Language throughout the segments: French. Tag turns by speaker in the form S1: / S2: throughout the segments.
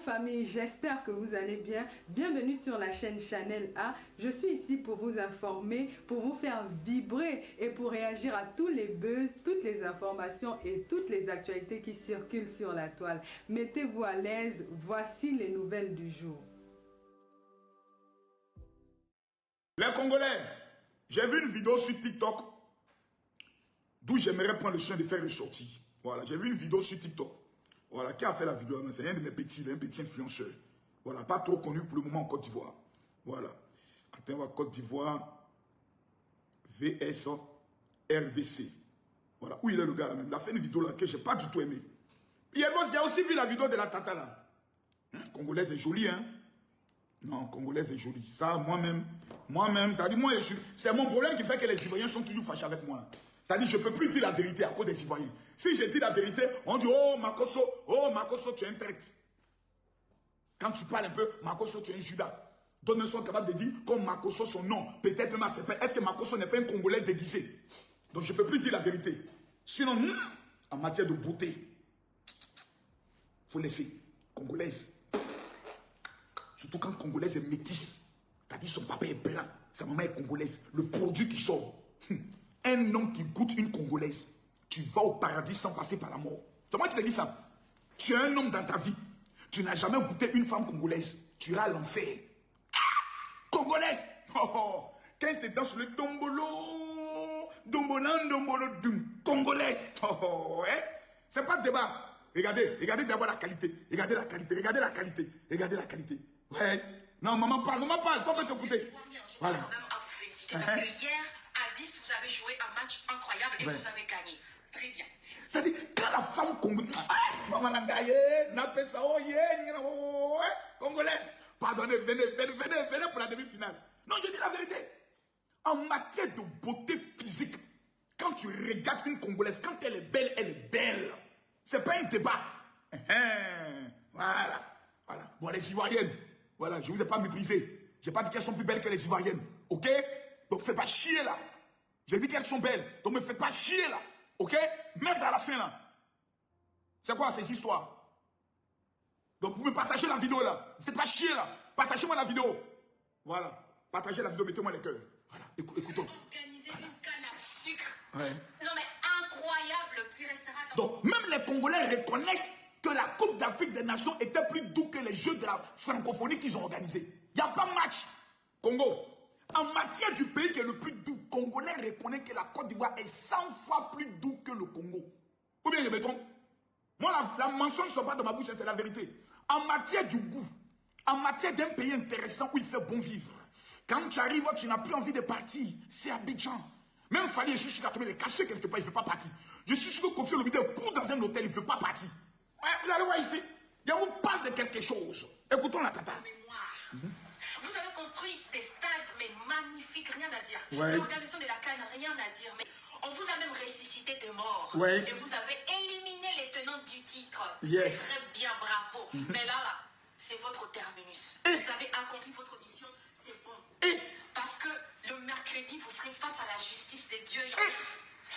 S1: famille, j'espère que vous allez bien. Bienvenue sur la chaîne Channel A. Je suis ici pour vous informer, pour vous faire vibrer et pour réagir à tous les buzz, toutes les informations et toutes les actualités qui circulent sur la toile. Mettez-vous à l'aise, voici les nouvelles du jour.
S2: Les Congolais, j'ai vu une vidéo sur TikTok d'où j'aimerais prendre le soin de faire ressortir. Voilà, j'ai vu une vidéo sur TikTok. Voilà, qui a fait la vidéo? C'est un de mes petits, un petit influenceur. Voilà, pas trop connu pour le moment en Côte d'Ivoire. Voilà. Attends, Côte d'Ivoire, VS, RDC. Voilà, où il est le gars là même? Il a fait une vidéo là que j'ai pas du tout aimé. Il y a aussi vu la vidéo de la tata là. Congolaise est jolie, hein? Non, Congolaise est jolie. Ça, moi-même, t'as dit, moi, c'est mon problème qui fait que les Ivoiriens sont toujours fâchés avec moi. C'est-à-dire, je ne peux plus dire la vérité à cause des Ivoiriens. Si je dis la vérité, on dit, oh, Makosso, tu es un traître. Quand tu parles un peu, Makosso, tu es un Judas. D'autres ne sont capables de dire, comme Makosso, son nom, peut-être même à ses pères. Est-ce que Makosso n'est pas un Congolais déguisé? Donc, je ne peux plus dire la vérité. Sinon, en matière de beauté, il faut laisser. Congolaise. Surtout quand Congolaise est métisse. C'est-à-dire, son papa est blanc, sa maman est congolaise. Le produit qui sort. Un homme qui goûte une Congolaise, tu vas au paradis sans passer par la mort. C'est moi qui te dis ça. Tu es un homme dans ta vie. Tu n'as jamais goûté une femme congolaise. Tu iras à l'enfer. Congolaise. Oh. Quand tu es dans le dombolo, congolaise. Hein? C'est pas de débat. Regardez d'abord la qualité. Regardez la qualité. Ouais. Non, maman parle. Toi, peut t'écouter. Voilà.
S3: Parce que hier, à 10, vous avez joué un match incroyable et vous avez gagné. Très bien.
S2: C'est-à-dire, quand la femme congolaise, maman n'a gagné, n'a fait ça, congolaise, pardonnez, venez pour la demi-finale. Non, je dis la vérité. En matière de beauté physique, quand tu regardes une Congolaise, quand elle est belle. C'est pas un débat. Voilà. Bon, les Ivoiriennes, voilà, je vous ai pas méprisé. J'ai pas dit qu'elles sont plus belles que les Ivoiriennes. Ok? Donc, faites pas chier là. J'ai dit qu'elles sont belles. Donc, me faites pas chier là. Ok? Merde à la fin là. C'est quoi ces histoires? Donc, vous me partagez la vidéo là. Ne faites pas chier là. Partagez-moi la vidéo. Voilà. Partagez la vidéo, mettez-moi les cœurs. Voilà. Écoutons.
S3: Organiser une canne à sucre.
S2: Ouais.
S3: Non, mais incroyable qui restera dans...
S2: Donc, même les Congolais reconnaissent que la Coupe d'Afrique des Nations était plus doux que les Jeux de la francophonie qu'ils ont organisés. Il n'y a pas de match. Congo. En matière du pays qui est le plus doux, Congolais reconnaît que la Côte d'Ivoire est 100 fois plus doux que le Congo. Ou bien je me trompe? Moi, la mensonge ne sort pas de ma bouche, c'est la vérité. En matière du goût, en matière d'un pays intéressant où il fait bon vivre, quand tu arrives, tu n'as plus envie de partir. C'est Abidjan. Même Fali, je suis sûr qu'il est caché quelque part, il ne fait pas partie. Je suis sûr que Kofi Olomide est pour dans un hôtel, il ne fait pas partie. Ouais, vous allez voir ici. Il vous parle de quelque chose. Écoutons la tata.
S3: Mémoire. Vous avez construit des stades, mais magnifiques, rien à dire.
S2: Ouais.
S3: L'organisation de la canne, rien à dire. Mais on vous a même ressuscité des morts.
S2: Ouais.
S3: Et vous avez éliminé les tenants du titre.
S2: Yes.
S3: C'est très bien, bravo. Mais là, c'est votre terminus. Vous avez accompli votre mission, c'est bon. Parce que le mercredi, vous serez face à la justice des dieux.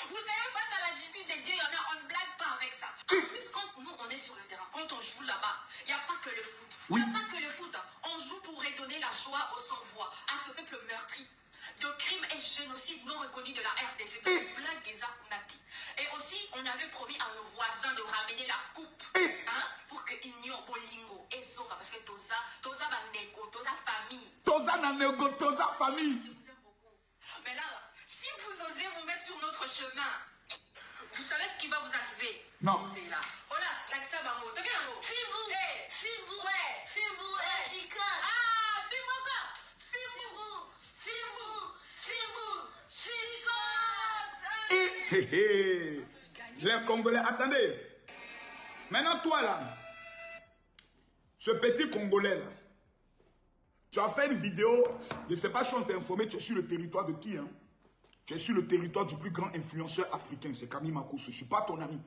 S3: Vous serez face à la justice des dieux, on ne blague pas avec ça. En plus, quand nous, on est sur le terrain, quand on joue là-bas, il n'y a pas que le foot. Il n'y a pas que le foot. On joue pour redonner la joie aux sans-voix, à ce peuple meurtri de crimes et génocides non reconnus de la RDC, de blague des Arkunati. Et aussi, on avait promis à nos voisins de ramener la coupe pour que Igno, Bolingo et Zoma, parce que Toza Banego, Toza famille.
S2: Toza Nanego, Toza famille.
S3: Je vous aime beaucoup. Mais là, si vous osez vous mettre sur notre chemin, vous savez ce qui va vous arriver.
S2: Non.
S3: C'est là. Hola, l'accent bango. Toquez un mot. Fimbu. Fimbu. Ouais. Fimbu. Chica. Ah, Fimbu.
S2: Les Congolais, attendez. Maintenant, toi là, ce petit Congolais là, tu as fait une vidéo, je ne sais pas si on t'a informé, tu es sur le territoire de qui, hein? Tu es sur le territoire du plus grand influenceur africain, c'est Camille Makosso. Je ne suis pas ton ami.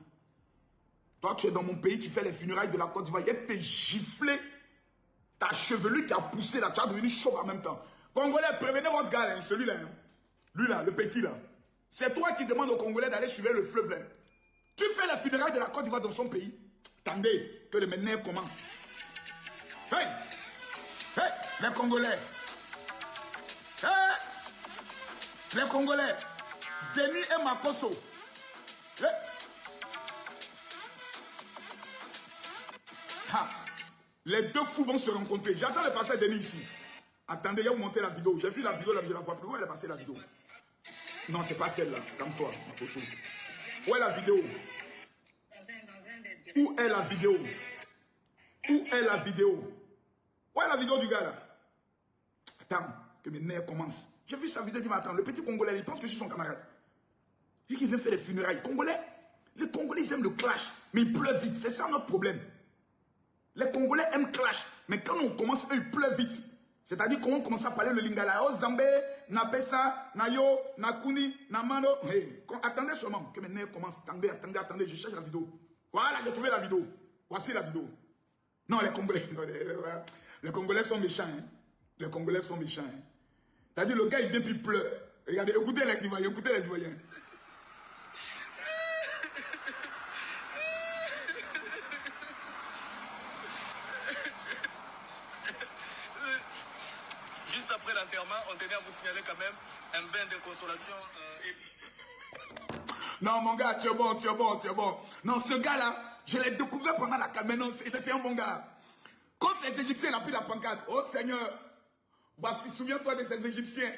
S2: Toi, tu es dans mon pays, tu fais les funérailles de la Côte d'Ivoire, il t'es giflé, ta chevelure qui a poussé là, tu as devenu chauve en même temps. Congolais, prévenez votre gars, hein, celui-là. Hein. Lui là, le petit là. C'est toi qui demandes aux Congolais d'aller suivre le fleuve là. Tu fais les funérailles de la Côte d'Ivoire dans son pays. Attendez, que le ménage commence. Hey! Hey! Les Congolais! Hey! Les Congolais! Denis et Makosso! Hey! Ha! Les deux fous vont se rencontrer. J'attends le pasteur Denis ici. Attendez, il va vous montrer la vidéo. J'ai vu la vidéo, là, je la vois plus. Où elle est passée la vidéo? Non, c'est pas celle-là. Calme-toi, Makosso. Où est la vidéo? Où est la vidéo? Où est la vidéo? Où est la vidéo du gars là? Attends, que mes nerfs commencent. J'ai vu sa vidéo, il dit, mais attends, le petit Congolais, il pense que je suis son camarade. Il vient faire les funérailles. Congolais, les Congolais, ils aiment le clash, mais ils pleuvent vite. C'est ça notre problème. Les Congolais aiment clash, mais quand on commence, eux, ils pleuvent vite. C'est-à-dire qu'on commence à parler le lingala. Oh Zambé, na Pessa, na Yo, na Kuni, na Mano. Hey, attendez seulement que mes nerfs commencent. Attendez, attendez, attendez, je cherche la vidéo. Voilà, j'ai trouvé la vidéo. Voici la vidéo. Non, les Congolais, les Congolais sont méchants. Hein. Les Congolais sont méchants. Hein. C'est-à-dire, le gars, il vient puis il pleure. Regardez, écoutez les Ivoiriens, écoutez les Ivoiriens.
S4: Juste après l'enterrement, on tenait à vous signaler quand même un bain de consolation.
S2: Non, mon gars, tu es bon, tu es bon, tu es bon. Non, ce gars-là, je l'ai découvert pendant la calme. C'est un bon gars. Quand les Égyptiens, il a pris la pancarte. Oh Seigneur, voici, souviens-toi de ces Égyptiens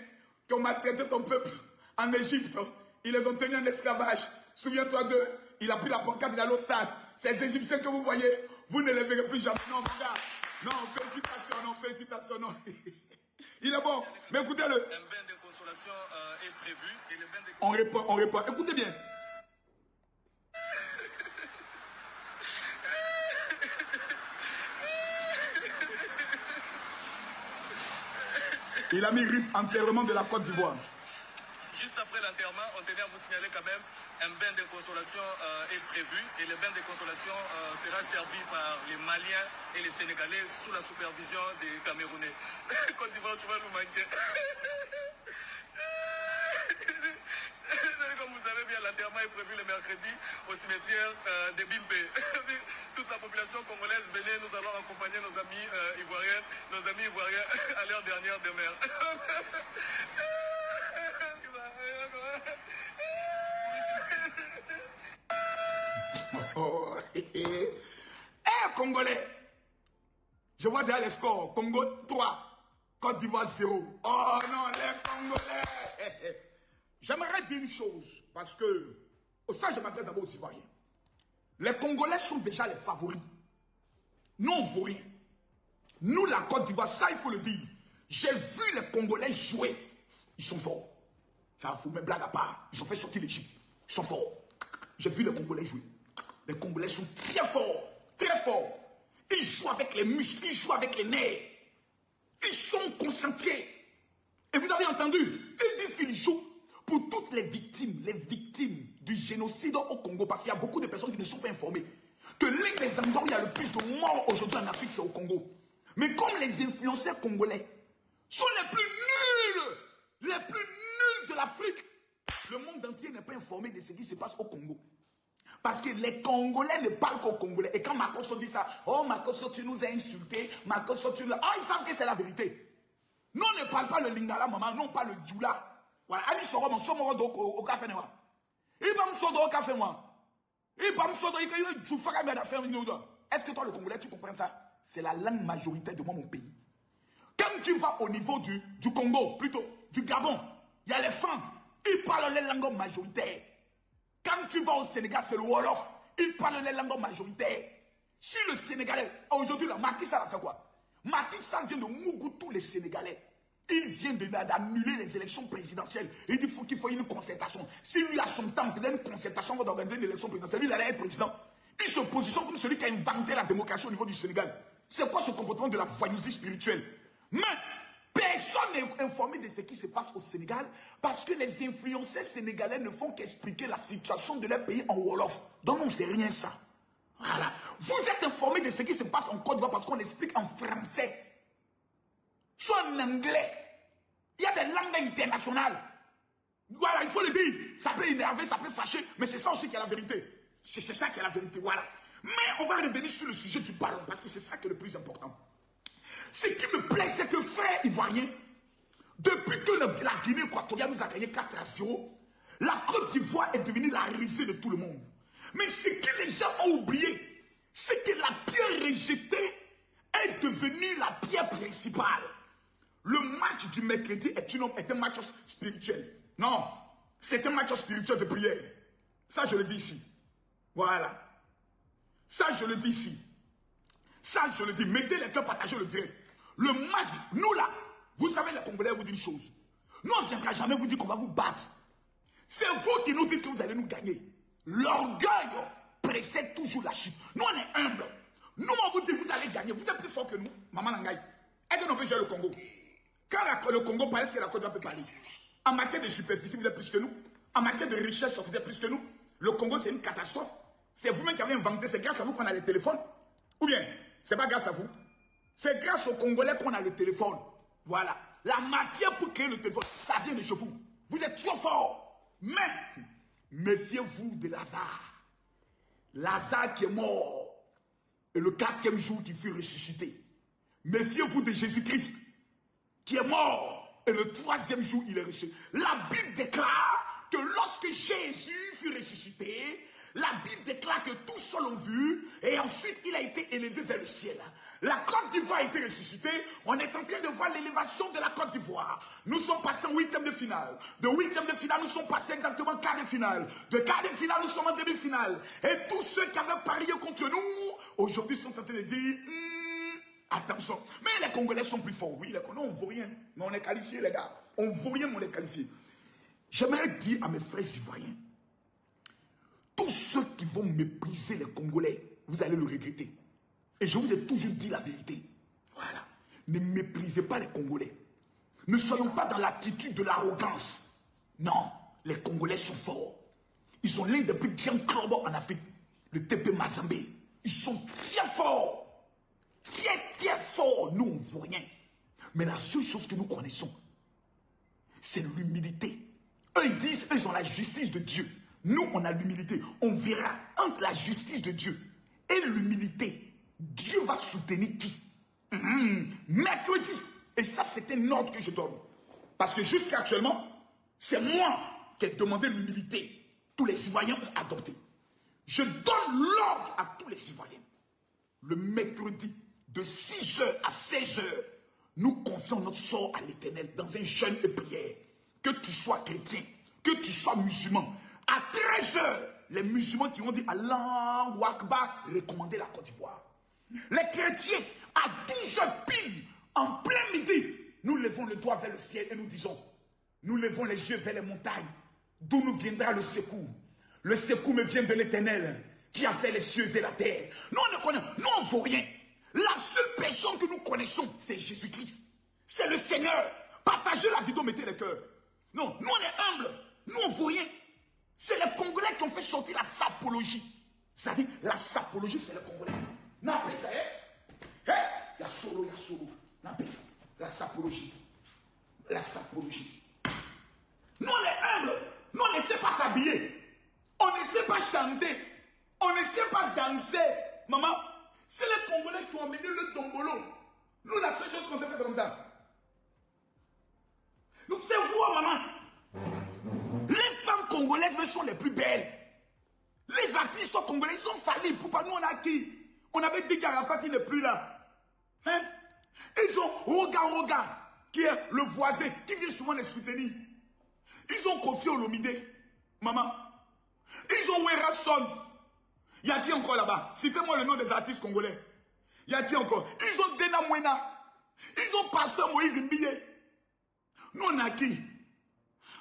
S2: qui ont maltraité ton peuple en Égypte. Ils les ont tenus en esclavage. Souviens-toi d'eux. Il a pris la pancarte, il est allé au stade. Ces Égyptiens que vous voyez, vous ne les verrez plus jamais. Non, mon gars. Non, félicitations, non, félicitations, non. Il est bon. Mais écoutez-le.
S4: Un bain de consolation est prévu. Et le bain de...
S2: On répond, on répond. Écoutez bien. Il a mis RIP, enterrement de la Côte d'Ivoire.
S4: Juste après l'enterrement, on tenait à vous signaler quand même un bain de consolation est prévu. Et le bain de consolation sera servi par les Maliens et les Sénégalais sous la supervision des Camerounais. Côte d'Ivoire, tu vas nous manquer. Comme vous savez bien, l'enterrement est prévu le mercredi au cimetière de Bimbe. Toute la population congolaise, venez, nous allons accompagner nos amis ivoiriens à leur dernière demeure.
S2: Oh, Congolais, je vois déjà les scores. Congo 3, Côte d'Ivoire 0. Oh non, les Congolais. J'aimerais dire une chose, parce que, ça je m'adresse d'abord aux Ivoiriens. Les Congolais sont déjà les favoris. Nous, on ne vaut rien. Nous, la Côte d'Ivoire, ça il faut le dire. J'ai vu les Congolais jouer. Ils sont forts. Ça vous met blague à part. Ils ont fait sortir l'Égypte. Ils sont forts. J'ai vu les Congolais jouer. Les Congolais sont très forts. Très forts. Ils jouent avec les muscles. Ils jouent avec les nerfs. Ils sont concentrés. Et vous avez entendu, ils disent qu'ils jouent pour toutes les victimes du génocide au Congo. Parce qu'il y a beaucoup de personnes qui ne sont pas informées. Que l'un des endroits où il y a le plus de morts aujourd'hui en Afrique, c'est au Congo. Mais comme les influenceurs congolais sont les plus nuls de l'Afrique, le monde entier n'est pas informé de ce qui se passe au Congo. Parce que les Congolais ne parlent qu'aux Congolais. Et quand Makosso dit ça, oh Makosso, tu nous as insultés, Makosso, tu nous as... Ah, ils savent que c'est la vérité. Nous, on ne parle pas le lingala, maman, non pas le djoula. Voilà, Ali Soro, mon somo au café, moi. Il va me sodo au café, moi. Il va me sodo, il va me djoufaka, mais à faire une autre. Est-ce que toi, le Congolais, tu comprends ça? C'est la langue majoritaire de mon pays. Quand tu vas au niveau du Congo, plutôt, du Gabon, il y a les femmes, ils parlent les langues majoritaires. Quand tu vas au Sénégal, c'est le Wolof, ils parlent les langues majoritaires. Si le Sénégalais, aujourd'hui, Macky Sall a fait quoi? Macky Sall vient de Mougoutou, les Sénégalais. Il vient d'annuler les élections présidentielles. Il dit qu'il faut une concertation. Si lui, à son temps, faisait une concertation pour organiser une élection présidentielle, lui, il allait être président. Il se positionne comme celui qui a inventé la démocratie au niveau du Sénégal. C'est quoi ce comportement de la voyousie spirituelle? Mais personne n'est informé de ce qui se passe au Sénégal parce que les influenceurs sénégalais ne font qu'expliquer la situation de leur pays en Wolof. Donc on ne fait rien ça. Voilà. Vous êtes informé de ce qui se passe en Côte d'Ivoire parce qu'on explique en français. Soit en anglais. Il y a des langues internationales. Voilà, il faut le dire. Ça peut énerver, ça peut fâcher, mais c'est ça aussi qui est la vérité. C'est ça qui est la vérité, voilà. Mais on va revenir sur le sujet du ballon parce que c'est ça qui est le plus important. Ce qui me plaît, c'est que frère ivoirien, depuis que la Guinée équatoriale nous a gagné 4-0, la Côte d'Ivoire est devenue la risée de tout le monde. Mais ce que les gens ont oublié, c'est que la pierre rejetée est devenue la pierre principale. Le match du mercredi est un match spirituel. Non, c'est un match spirituel de prière. Ça, je le dis ici. Voilà. Ça, je le dis ici. Ça, je le dis. Mettez les cœurs partagés, le direct. Le match, nous là, vous savez, les Congolais vous disent une chose. Nous, on ne viendra jamais vous dire qu'on va vous battre. C'est vous qui nous dites que vous allez nous gagner. L'orgueil précède toujours la chute. Nous, on est humbles. Nous, on vous dit, vous allez gagner. Vous êtes plus fort que nous. Maman Langaï. Est-ce qu'on peut jouer le Congo? Quand le Congo parle, est-ce que la Côte d'Ivoire peut parler? En matière de superficie, vous êtes plus que nous. En matière de richesse, vous êtes plus que nous. Le Congo, c'est une catastrophe. C'est vous-même qui avez inventé. C'est grâce à vous qu'on a les téléphones. Ou bien, c'est pas grâce à vous. C'est grâce aux Congolais qu'on a le téléphone. Voilà. La matière pour créer le téléphone, ça vient de chez vous. Vous êtes trop fort. Mais, méfiez-vous de Lazare. Lazare qui est mort. Et le 4e jour qui fut ressuscité. Méfiez-vous de Jésus-Christ qui est mort. Et le 3e jour, il est ressuscité. La Bible déclare que lorsque Jésus fut ressuscité, la Bible déclare que tous ceux l'ont vu et ensuite il a été élevé vers le ciel. La Côte d'Ivoire a été ressuscitée. On est en train de voir l'élévation de la Côte d'Ivoire. Nous sommes passés en 8e de finale. De 8e de finale, nous sommes passés exactement quart de finale. De quart de finale, nous sommes en demi-finale. Et tous ceux qui avaient parié contre nous, aujourd'hui sont en train de dire, attention. Mais les Congolais sont plus forts. Oui, on ne vaut rien. Mais on est qualifiés, les gars. On ne vaut rien, mais on est qualifiés. J'aimerais dire à mes frères ivoiriens, tous ceux qui vont mépriser les Congolais, vous allez le regretter. Et je vous ai toujours dit la vérité. Voilà. Ne méprisez pas les Congolais. Ne soyons pas dans l'attitude de l'arrogance. Non, les Congolais sont forts. Ils sont l'un des plus grands clubs en Afrique. Le TP Mazembe. Ils sont très forts. Très forts. Nous, on ne vaut rien. Mais la seule chose que nous connaissons, c'est l'humilité. Eux, ils disent, eux, ils ont la justice de Dieu. Nous, on a l'humilité. On verra entre la justice de Dieu et l'humilité. Dieu va soutenir qui? Mercredi. Et ça, c'est un ordre que je donne. Parce que jusqu'à actuellement, c'est moi qui ai demandé l'humilité. Tous les citoyens ont adopté. Je donne l'ordre à tous les citoyens. Le mercredi, de 6h à 16h, nous confions notre sort à l'Éternel dans un jeûne de prière. Que tu sois chrétien, que tu sois musulman. À 13h, les musulmans qui ont dit Allah Akbar, recommander la Côte d'Ivoire. Les chrétiens, à 10h pile, en plein midi, nous levons le doigt vers le ciel et nous disons, nous levons les yeux vers les montagnes, d'où nous viendra le secours. Le secours me vient de l'Éternel, qui a fait les cieux et la terre. Nous, on ne connaît, nous, on ne vaut rien. La seule personne que nous connaissons, c'est Jésus-Christ. C'est le Seigneur. Partagez la vidéo, mettez les cœurs. Non, nous, on est humbles. Nous, on ne vaut rien. C'est les Congolais qui ont fait sortir la sapologie. C'est-à-dire, la sapologie, c'est les Congolais. Non, mais ça, il y a solo. Non, mais ça, la sapologie. La sapologie. Nous, on est humbles. Nous, on ne sait pas s'habiller. On ne sait pas chanter. On ne sait pas danser. Maman, c'est les Congolais qui ont amené le tombolo. Nous, la seule chose qu'on sait faire, c'est comme ça. Donc, c'est vous, maman. Les femmes congolaises me sont les plus belles. Les artistes congolais, ils ont fallu. Pourquoi nous, on a qui? On avait dit qu'Arafat, il n'est plus là. Hein? Ils ont Roga, qui est le voisin, qui vient souvent les soutenir. Ils ont confié au Lomide. Maman. Ils ont Werason. Il y a qui encore là-bas? Citez-moi le nom des artistes congolais. Il y a qui encore? Ils ont Dena Mwena. Ils ont Pasteur Moïse Mbiye. Nous, on a qui?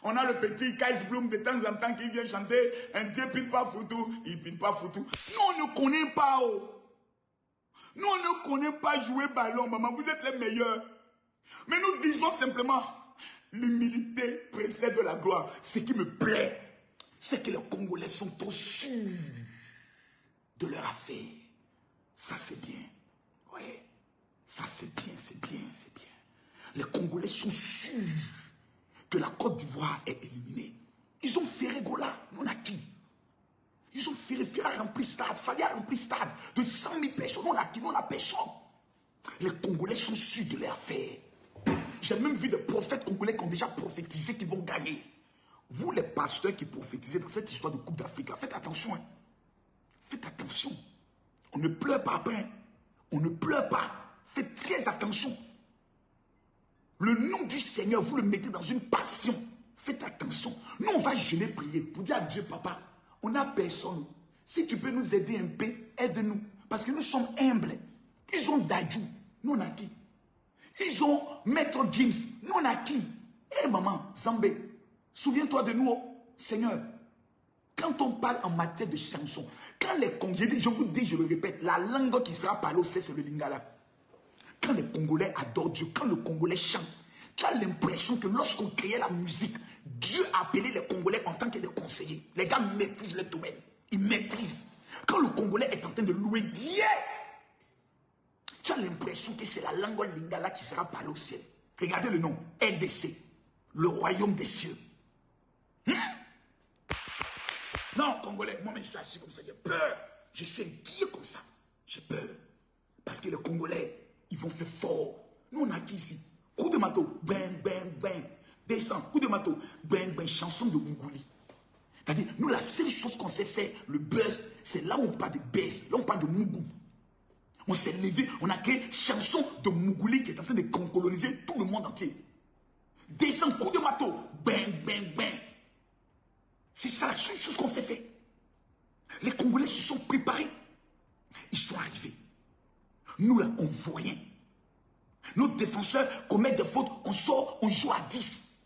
S2: On a le petit Kais Bloom de temps en temps qui vient chanter un Dieu pile pas foutu, il pile pas foutu. Nous, on ne connaît pas. Oh. Nous, on ne connaît pas jouer ballon, maman. Vous êtes les meilleurs. Mais nous disons simplement, l'humilité précède la gloire. Ce qui me plaît, c'est que les Congolais sont trop sûrs de leur affaire. Ça, c'est bien. Oui. Ça, c'est bien. Les Congolais sont sûrs que la Côte d'Ivoire est éliminée. Ils ont fait Gola. On a qui? Ils ont fait a rempli stade. Fallait remplir stade de 100 000 personnes. On a qui? On a personne. Les Congolais sont sûrs de leur affaire. J'ai même vu des prophètes congolais qui ont déjà prophétisé qu'ils vont gagner. Vous, les pasteurs qui prophétisez dans cette histoire de Coupe d'Afrique, faites attention. Hein. Faites attention. On ne pleure pas après. On ne pleure pas. Faites très attention. Le nom du Seigneur, vous le mettez dans une passion. Faites attention. Nous, on va jeûner, prier pour dire à Dieu, papa, on n'a personne. Si tu peux nous aider un peu, aide-nous. Parce que nous sommes humbles. Ils ont Dadju. Nous, on a qui? Ils ont Maître James. Nous, on a qui? Eh, maman, Zambé, souviens-toi de nous, oh, Seigneur. Quand on parle en matière de chansons, quand les Congolais, je vous dis, je le répète, la langue qui sera parlée, c'est le Lingala. Quand les Congolais adorent Dieu, quand le Congolais chante, tu as l'impression que lorsqu'on créait la musique, Dieu a appelé les Congolais en tant que des conseillers. Les gars maîtrisent le domaine. Ils maîtrisent. Quand le Congolais est en train de louer Dieu, tu as l'impression que c'est la langue lingala qui sera parlée au ciel. Regardez le nom, RDC, le royaume des cieux. Non, Congolais, moi, je suis assis comme ça, j'ai peur. Je suis inquiet comme ça. J'ai peur. Parce que les Congolais, ils vont faire fort. Nous, on a qui ici? Coup de marteau, bang, bang, bang. Descend, coup de marteau, bang, bang, chanson de Mougouli. C'est-à-dire, nous, la seule chose qu'on sait faire, le buzz, c'est là où on parle de buzz, là où on parle de Mougou. On s'est levé, on a créé chanson de Mougouli qui est en train de coloniser tout le monde entier. Descend, coup de marteau, bang, bang, bang. C'est ça la seule chose qu'on sait faire. Les Congolais se sont préparés. Ils sont arrivés. Nous, là, on ne voit rien. Nos défenseurs commettent des fautes, on sort, on joue à 10.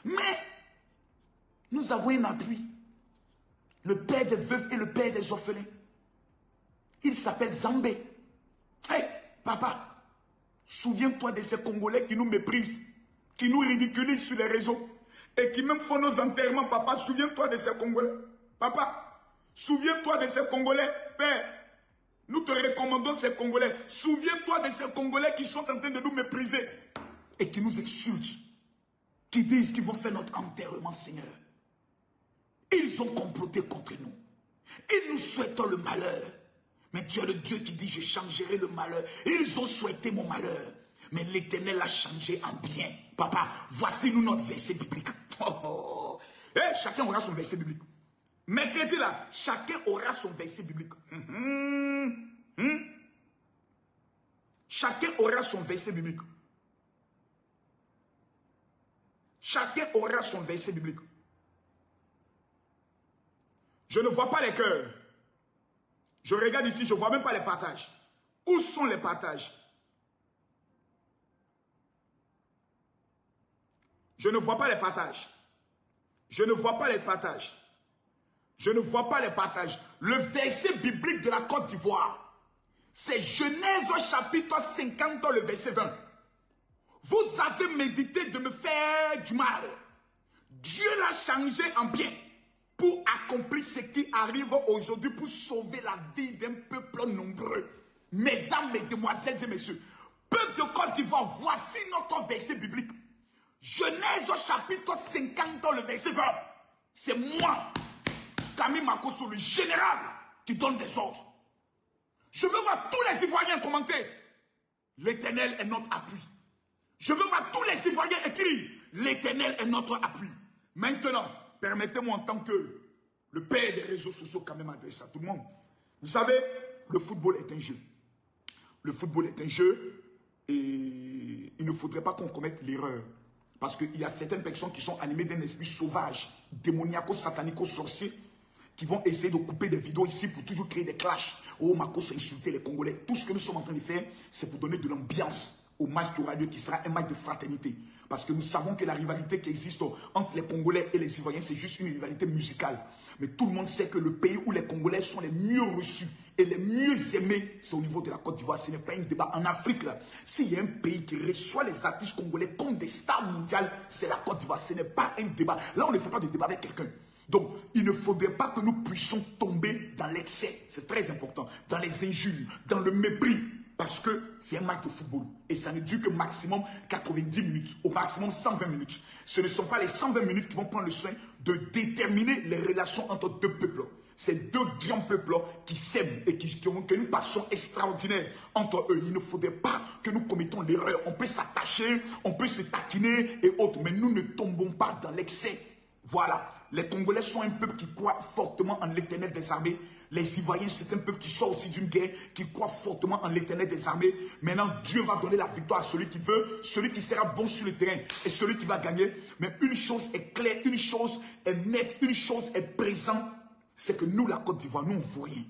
S2: Mais, nous avons un appui. Le père des veuves et le père des orphelins. Il s'appelle Zambé. Hey, papa, souviens-toi de ces Congolais qui nous méprisent, qui nous ridiculisent sur les réseaux et qui même font nos enterrements. Papa, souviens-toi de ces Congolais. Papa, souviens-toi de ces Congolais. Père, nous te recommandons ces Congolais. Souviens-toi de ces Congolais qui sont en train de nous mépriser et qui nous insultent, qui disent qu'ils vont faire notre enterrement, Seigneur. Ils ont comploté contre nous. Ils nous souhaitent le malheur. Mais tu es le Dieu qui dit, je changerai le malheur. Ils ont souhaité mon malheur. Mais l'Éternel a changé en bien. Papa, voici nous notre verset biblique. Oh, oh. Hey, chacun aura son verset biblique. Mercredi là, chacun aura son verset biblique. Chacun aura son verset biblique. Chacun aura son verset biblique. Je ne vois pas les cœurs. Je regarde ici, je ne vois même pas les partages. Où sont les partages? Je ne vois pas les partages. Je ne vois pas les partages. Je ne vois pas les partages. Le verset biblique de la Côte d'Ivoire, c'est Genèse chapitre 50, le verset 20. Vous avez médité de me faire du mal. Dieu l'a changé en bien pour accomplir ce qui arrive aujourd'hui, pour sauver la vie d'un peuple nombreux. Mesdames, mesdemoiselles et messieurs, peuple de Côte d'Ivoire, voici notre verset biblique. Genèse chapitre 50, le verset 20. C'est moi, Camille Makosso, le général, qui donne des ordres. Je veux voir tous les Ivoiriens commenter. L'Éternel est notre appui. Je veux voir tous les Ivoiriens écrire. L'Éternel est notre appui. Maintenant, permettez-moi en tant que le père des réseaux sociaux quand même adresser à tout le monde. Vous savez, le football est un jeu. Le football est un jeu et il ne faudrait pas qu'on commette l'erreur. Parce qu'il y a certaines personnes qui sont animées d'un esprit sauvage, démoniaco-satanico-sorcier, qui vont essayer de couper des vidéos ici pour toujours créer des clashs. Oh, Makos a insulté les Congolais. Tout ce que nous sommes en train de faire, c'est pour donner de l'ambiance au match qui aura lieu, qui sera un match de fraternité. Parce que nous savons que la rivalité qui existe entre les Congolais et les Ivoiriens, c'est juste une rivalité musicale. Mais tout le monde sait que le pays où les Congolais sont les mieux reçus et les mieux aimés, c'est au niveau de la Côte d'Ivoire. Ce n'est pas un débat. En Afrique, là, s'il y a un pays qui reçoit les artistes congolais comme des stars mondiales, c'est la Côte d'Ivoire. Ce n'est pas un débat. Là, on ne fait pas de débat avec quelqu'un. Donc, il ne faudrait pas que nous puissions tomber dans l'excès. C'est très important. Dans les injures, dans le mépris. Parce que c'est un match de football. Et ça ne dure que maximum 90 minutes. Au maximum 120 minutes. Ce ne sont pas les 120 minutes qui vont prendre le soin de déterminer les relations entre deux peuples. Ces deux grands peuples qui s'aiment et qui ont une passion extraordinaire entre eux. Il ne faudrait pas que nous commettons l'erreur. On peut s'attacher, on peut se taquiner et autres, mais nous ne tombons pas dans l'excès. Voilà, les Congolais sont un peuple qui croit fortement en l'Éternel des armées. Les Ivoiriens, c'est un peuple qui sort aussi d'une guerre, qui croit fortement en l'Éternel des armées. Maintenant, Dieu va donner la victoire à celui qui veut, celui qui sera bon sur le terrain et celui qui va gagner. Mais une chose est claire, une chose est nette, une chose est présente, c'est que nous, la Côte d'Ivoire, nous, on ne vaut rien.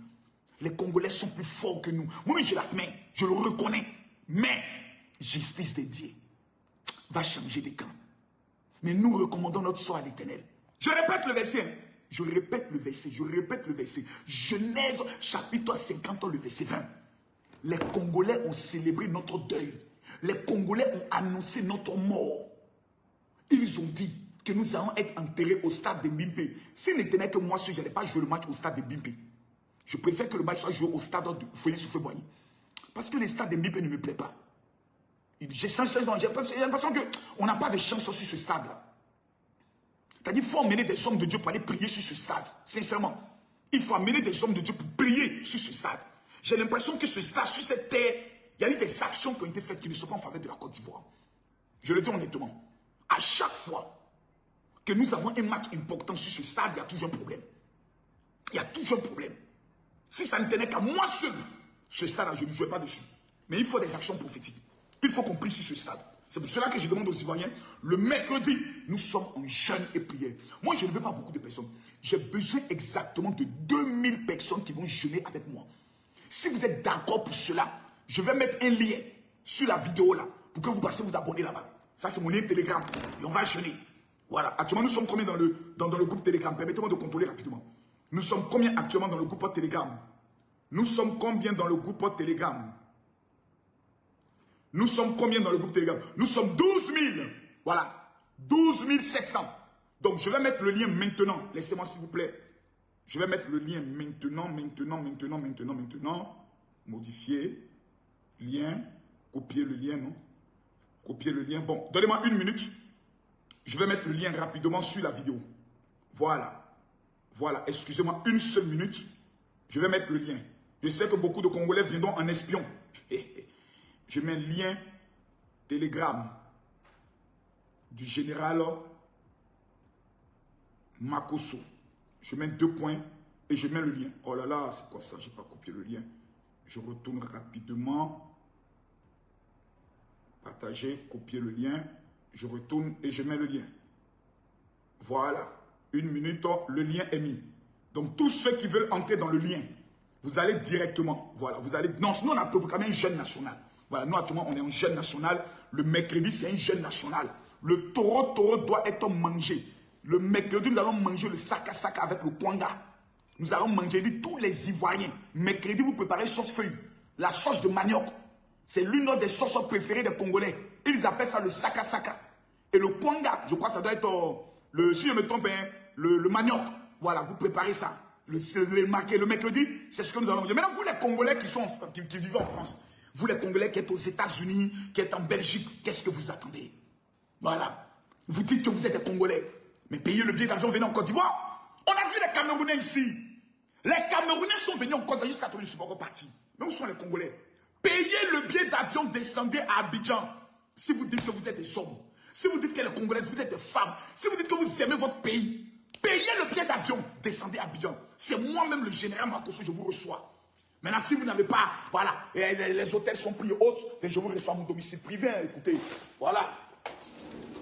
S2: Les Congolais sont plus forts que nous. Moi, je l'admets, je le reconnais. Mais, justice de Dieu va changer de camp. Mais nous recommandons notre sort à l'Éternel. Je répète le verset. Hein. Je répète le verset. Je répète le verset. Genèse chapitre 50, le verset 20. Les Congolais ont célébré notre deuil. Les Congolais ont annoncé notre mort. Ils ont dit que nous allons être enterrés au stade de Mbimpe. S'il n'était que moi, je n'allais pas jouer le match au stade de Mbimpe. Je préfère que le match soit joué au stade de Foyer-Soufé-Boigny. Parce que le stade de Mbimpe ne me plaît pas. J'ai l'impression qu'on n'a pas de chance sur ce stade-là. C'est-à-dire qu'il faut amener des hommes de Dieu pour aller prier sur ce stade. Sincèrement. Il faut amener des hommes de Dieu pour prier sur ce stade. J'ai l'impression que ce stade, sur cette terre, il y a eu des actions qui ont été faites qui ne sont pas en faveur de la Côte d'Ivoire. Je le dis honnêtement. À chaque fois que nous avons un match important sur ce stade, il y a toujours un problème. Il y a toujours un problème. Si ça ne tenait qu'à moi seul, ce stade-là, je ne jouais pas dessus. Mais il faut des actions prophétiques. Il faut qu'on prie sur ce stade. C'est pour cela que je demande aux Ivoiriens, le mercredi, nous sommes en jeûne et prière. Moi, je ne veux pas beaucoup de personnes. J'ai besoin exactement de 2000 personnes qui vont jeûner avec moi. Si vous êtes d'accord pour cela, je vais mettre un lien sur la vidéo là, pour que vous passiez vous abonner là-bas. Ça, c'est mon lien Telegram. Et on va jeûner. Voilà. Actuellement, nous sommes combien dans le groupe Telegram? Permettez-moi de contrôler rapidement. Nous sommes combien actuellement dans le groupe Telegram? Nous sommes combien dans le groupe Telegram? Nous sommes combien dans le groupe Telegram? Nous sommes 12 000. Voilà. 12 700. Donc, je vais mettre le lien maintenant. Laissez-moi, s'il vous plaît. Je vais mettre le lien maintenant. Modifier. Lien. Copier le lien, non? Copier le lien. Bon, donnez-moi une minute. Je vais mettre le lien rapidement sur la vidéo. Voilà. Voilà. Excusez-moi une seule minute. Je vais mettre le lien. Je sais que beaucoup de Congolais viendront en espion. Je mets un lien Telegram du général Makosso. Je mets 2 points et je mets le lien. Oh là là, c'est quoi ça? Je n'ai pas copié le lien. Je retourne rapidement. Partager, copier le lien. Je retourne et je mets le lien. Voilà. 1 minute, le lien est mis. Donc, tous ceux qui veulent entrer dans le lien, vous allez directement. Voilà, vous allez. Non, sinon, on a quand même un jeûne national. Voilà, nous actuellement, on est en jeûne national. Le mercredi, c'est un jeûne national. Le taureau doit être mangé. Le mercredi, nous allons manger le saka avec le kwanga. Nous allons manger tous les Ivoiriens. Mercredi, vous préparez sauce feuille. La sauce de manioc. C'est l'une des sauces préférées des Congolais. Ils appellent ça le saka. Et le kwanga, je crois que ça doit être, si je me trompe, hein, le manioc. Voilà, vous préparez ça. Le mercredi, c'est ce que nous allons manger. Maintenant, vous les Congolais qui vivent en France, vous les Congolais qui êtes aux États-Unis, qui êtes en Belgique, qu'est-ce que vous attendez? Voilà. Vous dites que vous êtes des Congolais. Mais payez le billet d'avion, venez en Côte d'Ivoire. On a vu les Camerounais ici. Les Camerounais sont venus en Côte d'Ivoire jusqu'à tous les supporters partis. Mais où sont les Congolais? Payez le billet d'avion, descendez à Abidjan. Si vous dites que vous êtes des hommes, si vous dites que les Congolaises, vous êtes des femmes, si vous dites que vous aimez votre pays, payez le billet d'avion, descendez à Abidjan. C'est moi-même le général Makosso, je vous reçois. Maintenant, si vous n'avez pas, voilà, les hôtels sont pris autres, et je vous reçois à mon domicile privé, écoutez, voilà.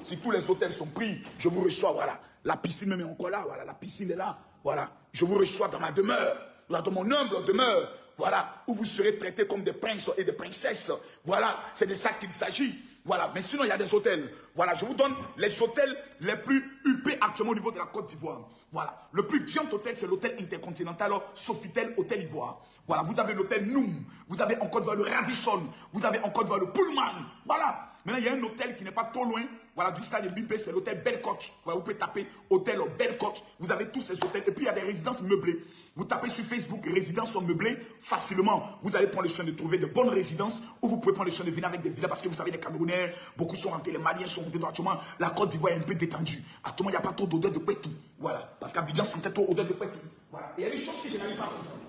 S2: Si tous les hôtels sont pris, je vous reçois, voilà. La piscine même est encore là, voilà, la piscine est là, voilà. Je vous reçois dans ma demeure, dans mon humble demeure, voilà, où vous serez traités comme des princes et des princesses, voilà, c'est de ça qu'il s'agit. Voilà, mais sinon il y a des hôtels. Voilà, je vous donne les hôtels les plus huppés actuellement au niveau de la Côte d'Ivoire. Voilà, le plus grand hôtel, c'est l'hôtel intercontinental Sofitel Hôtel Ivoire. Voilà, vous avez l'hôtel Noum, vous avez en Côte d'Ivoire le Radisson, vous avez en Côte d'Ivoire le Pullman. Voilà, maintenant il y a un hôtel qui n'est pas trop loin, voilà, du stade de Mbimpe, c'est l'hôtel Bellecote. Voilà, vous pouvez taper hôtel Bellecote, vous avez tous ces hôtels. Et puis il y a des résidences meublées. Vous tapez sur Facebook, résidences meublées, facilement, vous allez prendre le soin de trouver de bonnes résidences où vous pouvez prendre le soin de venir avec des villas parce que vous savez, les Camerounais, beaucoup sont rentrés, les Maliens sont rentrés. Actuellement, la Côte d'Ivoire est un peu détendue. Actuellement, il n'y a pas trop d'odeur de pétou. Voilà, parce qu'Abidjan sentait trop odeur de pétou. Voilà. Il y a des choses que je n'arrive pas à comprendre.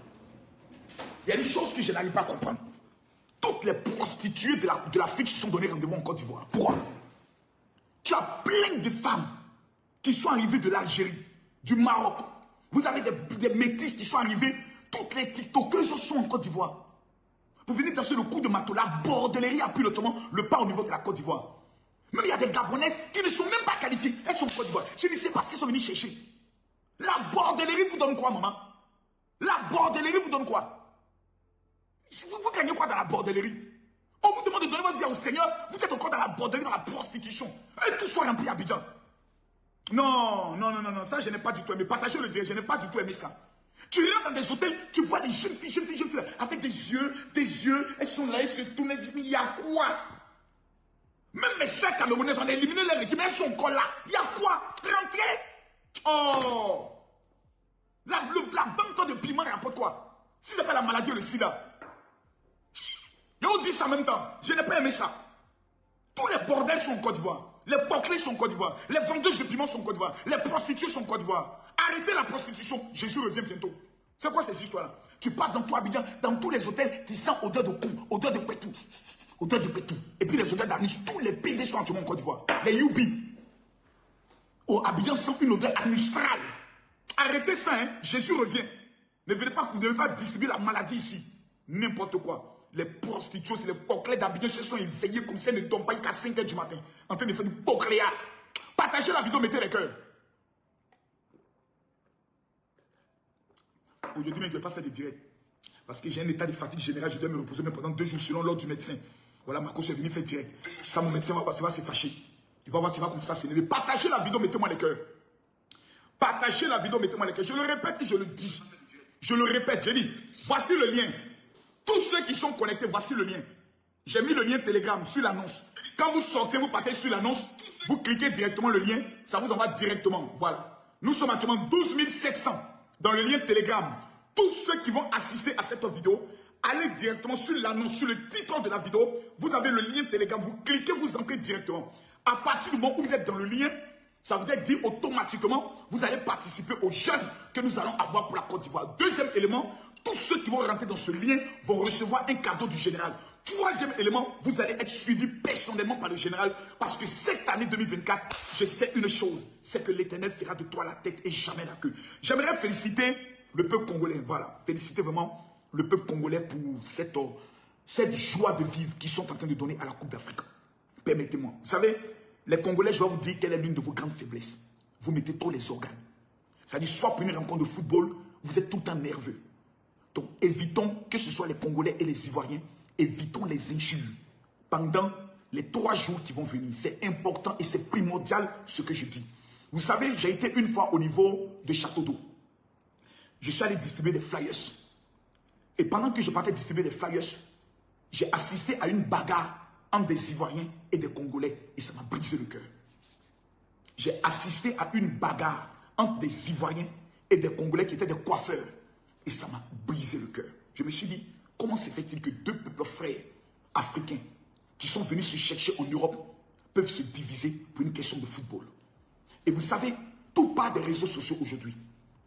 S2: Il y a des choses que je n'arrive pas à comprendre. Toutes les prostituées de l'Afrique se sont données rendez-vous en Côte d'Ivoire. Pourquoi? Tu as plein de femmes qui sont arrivées de l'Algérie, du Maroc. Vous avez des métis qui sont arrivés. Toutes les TikTokeuses sont en Côte d'Ivoire. Vous venez danser le coup de marteau. La bordellerie a pris le pas au niveau de la Côte d'Ivoire. Même il y a des Gabonaises qui ne sont même pas qualifiées. Elles sont en Côte d'Ivoire. Je ne sais pas ce qu'elles sont venues chercher. La bordellerie vous donne quoi, maman? La bordellerie vous donne quoi? Vous gagnez quoi dans la bordellerie? On vous demande de donner votre vie au Seigneur. Vous êtes encore dans la bordellerie, dans la prostitution. Et tout soit rempli à Abidjan. Non, ça je n'ai pas du tout aimé. Partagez le direct, je n'ai pas du tout aimé ça. Tu rentres dans des hôtels, tu vois les jeunes filles, avec des yeux, elles sont là, elles se tournent, elles disent, mais il y a quoi? Même mes sœurs camerounaises, on a éliminé leur équipe, mais elles sont encore là. Il y a quoi? Rentrez! Oh! La 20 ans de piment rapporte quoi? Si c'est pas la maladie ou le sida. Et on dit ça en même temps. Je n'ai pas aimé ça. Tous les bordels sont en Côte d'Ivoire. Les porclés sont en Côte d'Ivoire. Les vendeuses de piment sont en Côte d'Ivoire. Les prostituées sont en Côte d'Ivoire. Arrêtez la prostitution. Jésus revient bientôt. C'est quoi ces histoires-là? Tu passes dans tout Abidjan, dans tous les hôtels, tu sens odeur de con, odeur de pétou. Odeur de pétou. Et puis les odeurs d'anus. Tous les PD sont actuellement en Côte d'Ivoire. Les Youbi. Au Abidjan sent une odeur anustrale. Arrêtez ça, hein. Jésus revient. Ne venez pas distribuer la maladie ici. N'importe quoi. Les prostituées, les porclés d'Abidjan se sont éveillés comme ça, ne dorment pas jusqu'à 5 h du matin. En train de faire du porcléa. Partagez la vidéo, mettez les cœurs. Aujourd'hui, je ne vais pas faire de direct. Parce que j'ai un état de fatigue générale. Je dois me reposer même pendant 2 jours selon l'ordre du médecin. Voilà, Marco, je suis venu faire direct. Ça, mon médecin va voir, va se fâcher. Il va voir s'il va comme ça s'énerver. Partagez la vidéo, mettez-moi les cœurs. Partagez la vidéo, mettez-moi les cœurs. Je le répète et je le dis. Je le répète, je dis. Voici le lien. Tous ceux qui sont connectés, voici le lien. J'ai mis le lien Telegram sur l'annonce. Quand vous sortez, vous partez sur l'annonce, vous cliquez directement le lien, ça vous envoie directement. Voilà. Nous sommes actuellement 12 700 dans le lien Telegram. Tous ceux qui vont assister à cette vidéo, allez directement sur l'annonce, sur le titre de la vidéo. Vous avez le lien Telegram, vous cliquez, vous entrez directement. À partir du moment où vous êtes dans le lien, ça vous dit automatiquement, vous allez participer aux jeunes que nous allons avoir pour la Côte d'Ivoire. Deuxième élément, tous ceux qui vont rentrer dans ce lien vont recevoir un cadeau du général. Troisième élément, vous allez être suivi personnellement par le général parce que cette année 2024, je sais une chose, c'est que l'Éternel fera de toi la tête et jamais la queue. J'aimerais féliciter le peuple congolais, voilà, féliciter vraiment le peuple congolais pour cette joie de vivre qu'ils sont en train de donner à la Coupe d'Afrique. Permettez-moi, vous savez, les Congolais, je vais vous dire quelle est l'une de vos grandes faiblesses. Vous mettez trop les organes. C'est-à-dire, soit pour une rencontre de football, vous êtes tout le temps nerveux. Donc, évitons, que ce soit les Congolais et les Ivoiriens, évitons les injures pendant les 3 jours qui vont venir. C'est important et c'est primordial ce que je dis. Vous savez, j'ai été une fois au niveau de Château d'Eau. Je suis allé distribuer des flyers. Et pendant que je partais distribuer des flyers, j'ai assisté à une bagarre entre des Ivoiriens et des Congolais. Et ça m'a brisé le cœur. J'ai assisté à une bagarre entre des Ivoiriens et des Congolais qui étaient des coiffeurs. Et ça m'a brisé le cœur. Je me suis dit, comment se fait-il que 2 peuples frères africains qui sont venus se chercher en Europe peuvent se diviser pour une question de football? Et vous savez, tout part des réseaux sociaux aujourd'hui.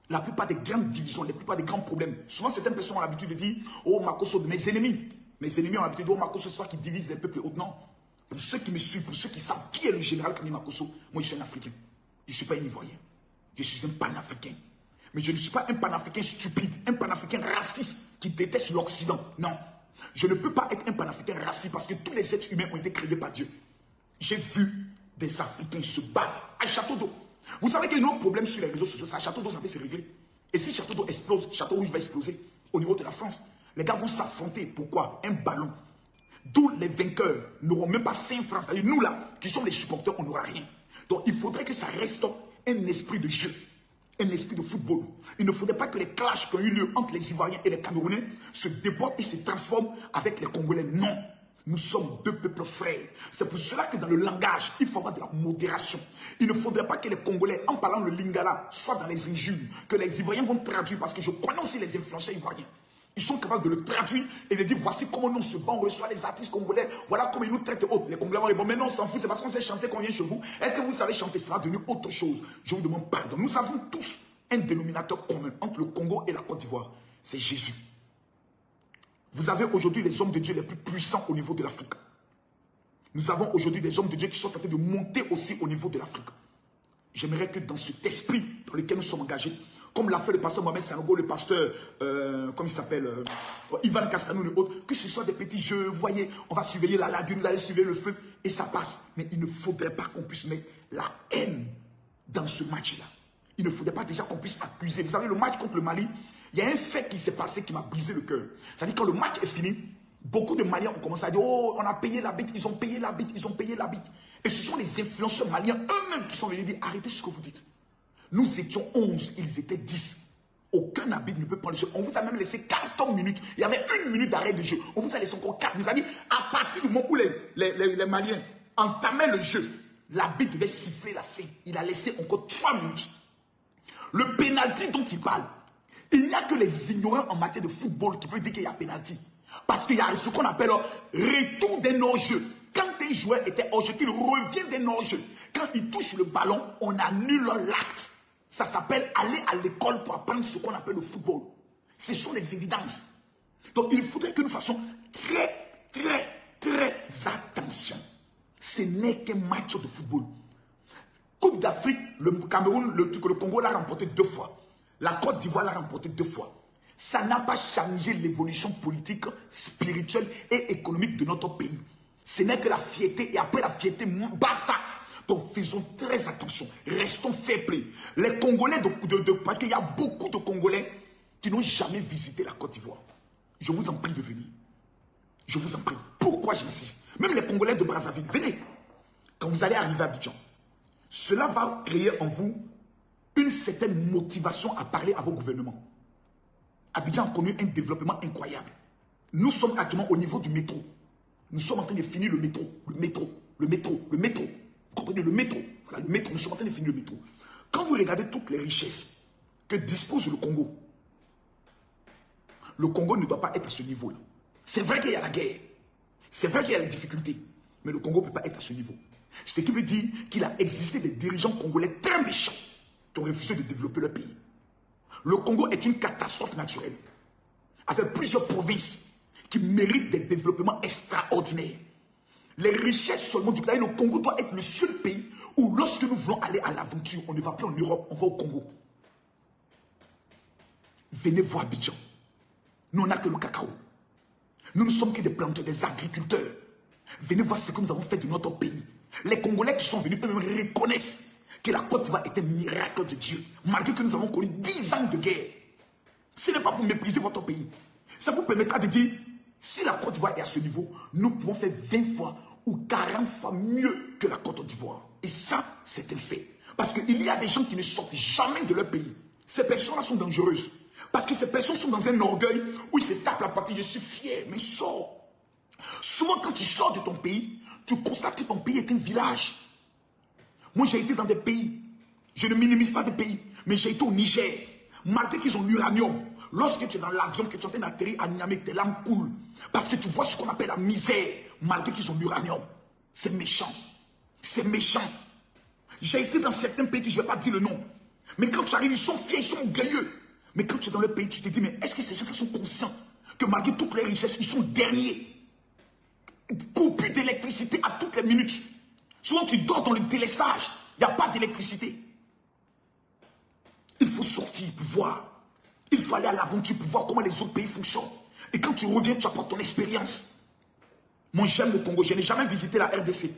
S2: La plupart des grandes divisions, la plupart des grands problèmes, souvent certaines personnes ont l'habitude de dire, oh Makosso, mes ennemis ont l'habitude de dire, oh Makosso, c'est toi qui divise les peuples. Non. Pour ceux qui me suivent, pour ceux qui savent qui est le général Kami Makosso, moi je suis un Africain. Je ne suis pas un Ivoirien. Je suis un panafricain. Mais je ne suis pas un panafricain stupide, un panafricain raciste qui déteste l'Occident. Non. Je ne peux pas être un panafricain raciste parce que tous les êtres humains ont été créés par Dieu. J'ai vu des Africains se battre à Château d'Eau. Vous savez qu'il y a un autre problème sur les réseaux sociaux. À Château d'Eau, ça peut se régler. Et si Château d'Eau explose, Château Rouge va exploser au niveau de la France. Les gars vont s'affronter. Pourquoi? Un ballon. D'où les vainqueurs n'auront même pas 5 francs. C'est-à-dire nous là, qui sommes les supporters, on n'aura rien. Donc il faudrait que ça reste un esprit de jeu. Un esprit de football. Il ne faudrait pas que les clashs qui ont eu lieu entre les Ivoiriens et les Camerounais se débordent et se transforment avec les Congolais. Non. Nous sommes 2 peuples frères. C'est pour cela que dans le langage, il faut avoir de la modération. Il ne faudrait pas que les Congolais, en parlant le lingala, soient dans les injures, que les Ivoiriens vont traduire, parce que je connais aussi les influenceurs ivoiriens. Ils sont capables de le traduire et de dire voici comment nous on se bat, on reçoit les artistes congolais, voilà comment ils nous traitent autres. Les Congolais vont répondre, mais non, on s'en fout, c'est parce qu'on sait chanter qu'on vient chez vous. Est-ce que vous savez chanter? Ça va devenir autre chose. Je vous demande pardon. Nous savons tous un dénominateur commun entre le Congo et la Côte d'Ivoire. C'est Jésus. Vous avez aujourd'hui les hommes de Dieu les plus puissants au niveau de l'Afrique. Nous avons aujourd'hui des hommes de Dieu qui sont en train de monter aussi au niveau de l'Afrique. J'aimerais que dans cet esprit dans lequel nous sommes engagés, comme l'a fait le pasteur Mohamed Sanogo, le pasteur, comment il s'appelle, Ivan Castanou et autres, que ce soit des petits jeux, voyez, on va surveiller la lagune, vous allez surveiller le feu, et ça passe. Mais il ne faudrait pas qu'on puisse mettre la haine dans ce match-là. Il ne faudrait pas déjà qu'on puisse accuser. Vous savez, le match contre le Mali, il y a un fait qui s'est passé qui m'a brisé le cœur. C'est-à-dire quand le match est fini, beaucoup de Maliens ont commencé à dire « Oh, on a payé la bite, ils ont payé la bite, ils ont payé la bite. » Et ce sont les influenceurs maliens eux-mêmes qui sont venus dire « Arrêtez ce que vous dites. » Nous étions 11, ils étaient 10. Aucun arbitre ne peut prendre le jeu. On vous a même laissé 14 minutes. Il y avait 1 minute d'arrêt de jeu. On vous a laissé encore 4 minutes. C'est-à-dire, à partir du moment où les Maliens entamaient le jeu, l'arbitre devait siffler la fin. Il a laissé encore 3 minutes. Le pénalty dont il parle, il n'y a que les ignorants en matière de football qui peuvent dire qu'il y a pénalty. Parce qu'il y a ce qu'on appelle retour d'un hors-jeu. Quand un joueur était hors-jeu, qu'il revient d'un hors-jeu, quand il touche le ballon, on annule l'acte. Ça s'appelle aller à l'école pour apprendre ce qu'on appelle le football. Ce sont les évidences. Donc il faudrait que nous fassions très attention. Ce n'est qu'un match de football. Coupe d'Afrique, le Cameroun, le Congo l'a remporté 2 fois. La Côte d'Ivoire l'a remporté 2 fois. Ça n'a pas changé l'évolution politique, spirituelle et économique de notre pays. Ce n'est que la fierté, et après la fierté, basta. Donc faisons très attention, restons fair play. Les Congolais, parce qu'il y a beaucoup de Congolais qui n'ont jamais visité la Côte d'Ivoire. Je vous en prie de venir. Je vous en prie. Pourquoi j'insiste? Même les Congolais de Brazzaville, venez. Quand vous allez arriver à Abidjan, cela va créer en vous une certaine motivation à parler à vos gouvernements. Abidjan a connu un développement incroyable. Nous sommes actuellement au niveau du métro. Nous sommes en train de finir le métro. Vous comprenez, le métro. Voilà, le métro. Nous sommes en train de finir le métro. Quand vous regardez toutes les richesses que dispose le Congo ne doit pas être à ce niveau-là. C'est vrai qu'il y a la guerre. C'est vrai qu'il y a les difficultés. Mais le Congo ne peut pas être à ce niveau. Ce qui veut dire qu'il a existé des dirigeants congolais très méchants qui ont refusé de développer leur pays. Le Congo est une catastrophe naturelle, avec plusieurs provinces qui méritent des développements extraordinaires. Les richesses seulement du pays, le Congo doit être le seul pays où lorsque nous voulons aller à l'aventure, on ne va plus en Europe, on va au Congo. Venez voir Abidjan. Nous, on n'a que le cacao. Nous ne sommes que des planteurs, des agriculteurs. Venez voir ce que nous avons fait de notre pays. Les Congolais qui sont venus eux-mêmes reconnaissent que la Côte d'Ivoire est un miracle de Dieu, malgré que nous avons connu 10 ans de guerre. Ce n'est pas pour mépriser votre pays. Ça vous permettra de dire, si la Côte d'Ivoire est à ce niveau, nous pouvons faire 20 fois ou 40 fois mieux que la Côte d'Ivoire. Et ça, c'est un fait. Parce qu'il y a des gens qui ne sortent jamais de leur pays. Ces personnes-là sont dangereuses. Parce que ces personnes sont dans un orgueil où ils se tapent la partie, je suis fier, mais sors. Souvent, quand tu sors de ton pays, tu constates que ton pays est un village. Moi, j'ai été dans des pays, je ne minimise pas des pays, mais j'ai été au Niger, malgré qu'ils ont l'uranium. Lorsque tu es dans l'avion, que tu es en train d'atterrir à Niamey, tes larmes coulent. Parce que tu vois ce qu'on appelle la misère, malgré qu'ils ont l'uranium. C'est méchant. C'est méchant. J'ai été dans certains pays que je ne vais pas dire le nom. Mais quand tu arrives, ils sont fiers, ils sont orgueilleux. Mais quand tu es dans le pays, tu te dis, mais est-ce que ces gens sont conscients que malgré toutes les richesses, ils sont derniers? Coupure d'électricité à toutes les minutes. Souvent, tu dors dans le délestage. Il n'y a pas d'électricité. Il faut sortir pour voir. Il faut aller à l'aventure pour voir comment les autres pays fonctionnent. Et quand tu reviens, tu apportes ton expérience. Moi, j'aime le Congo. Je n'ai jamais visité la RDC.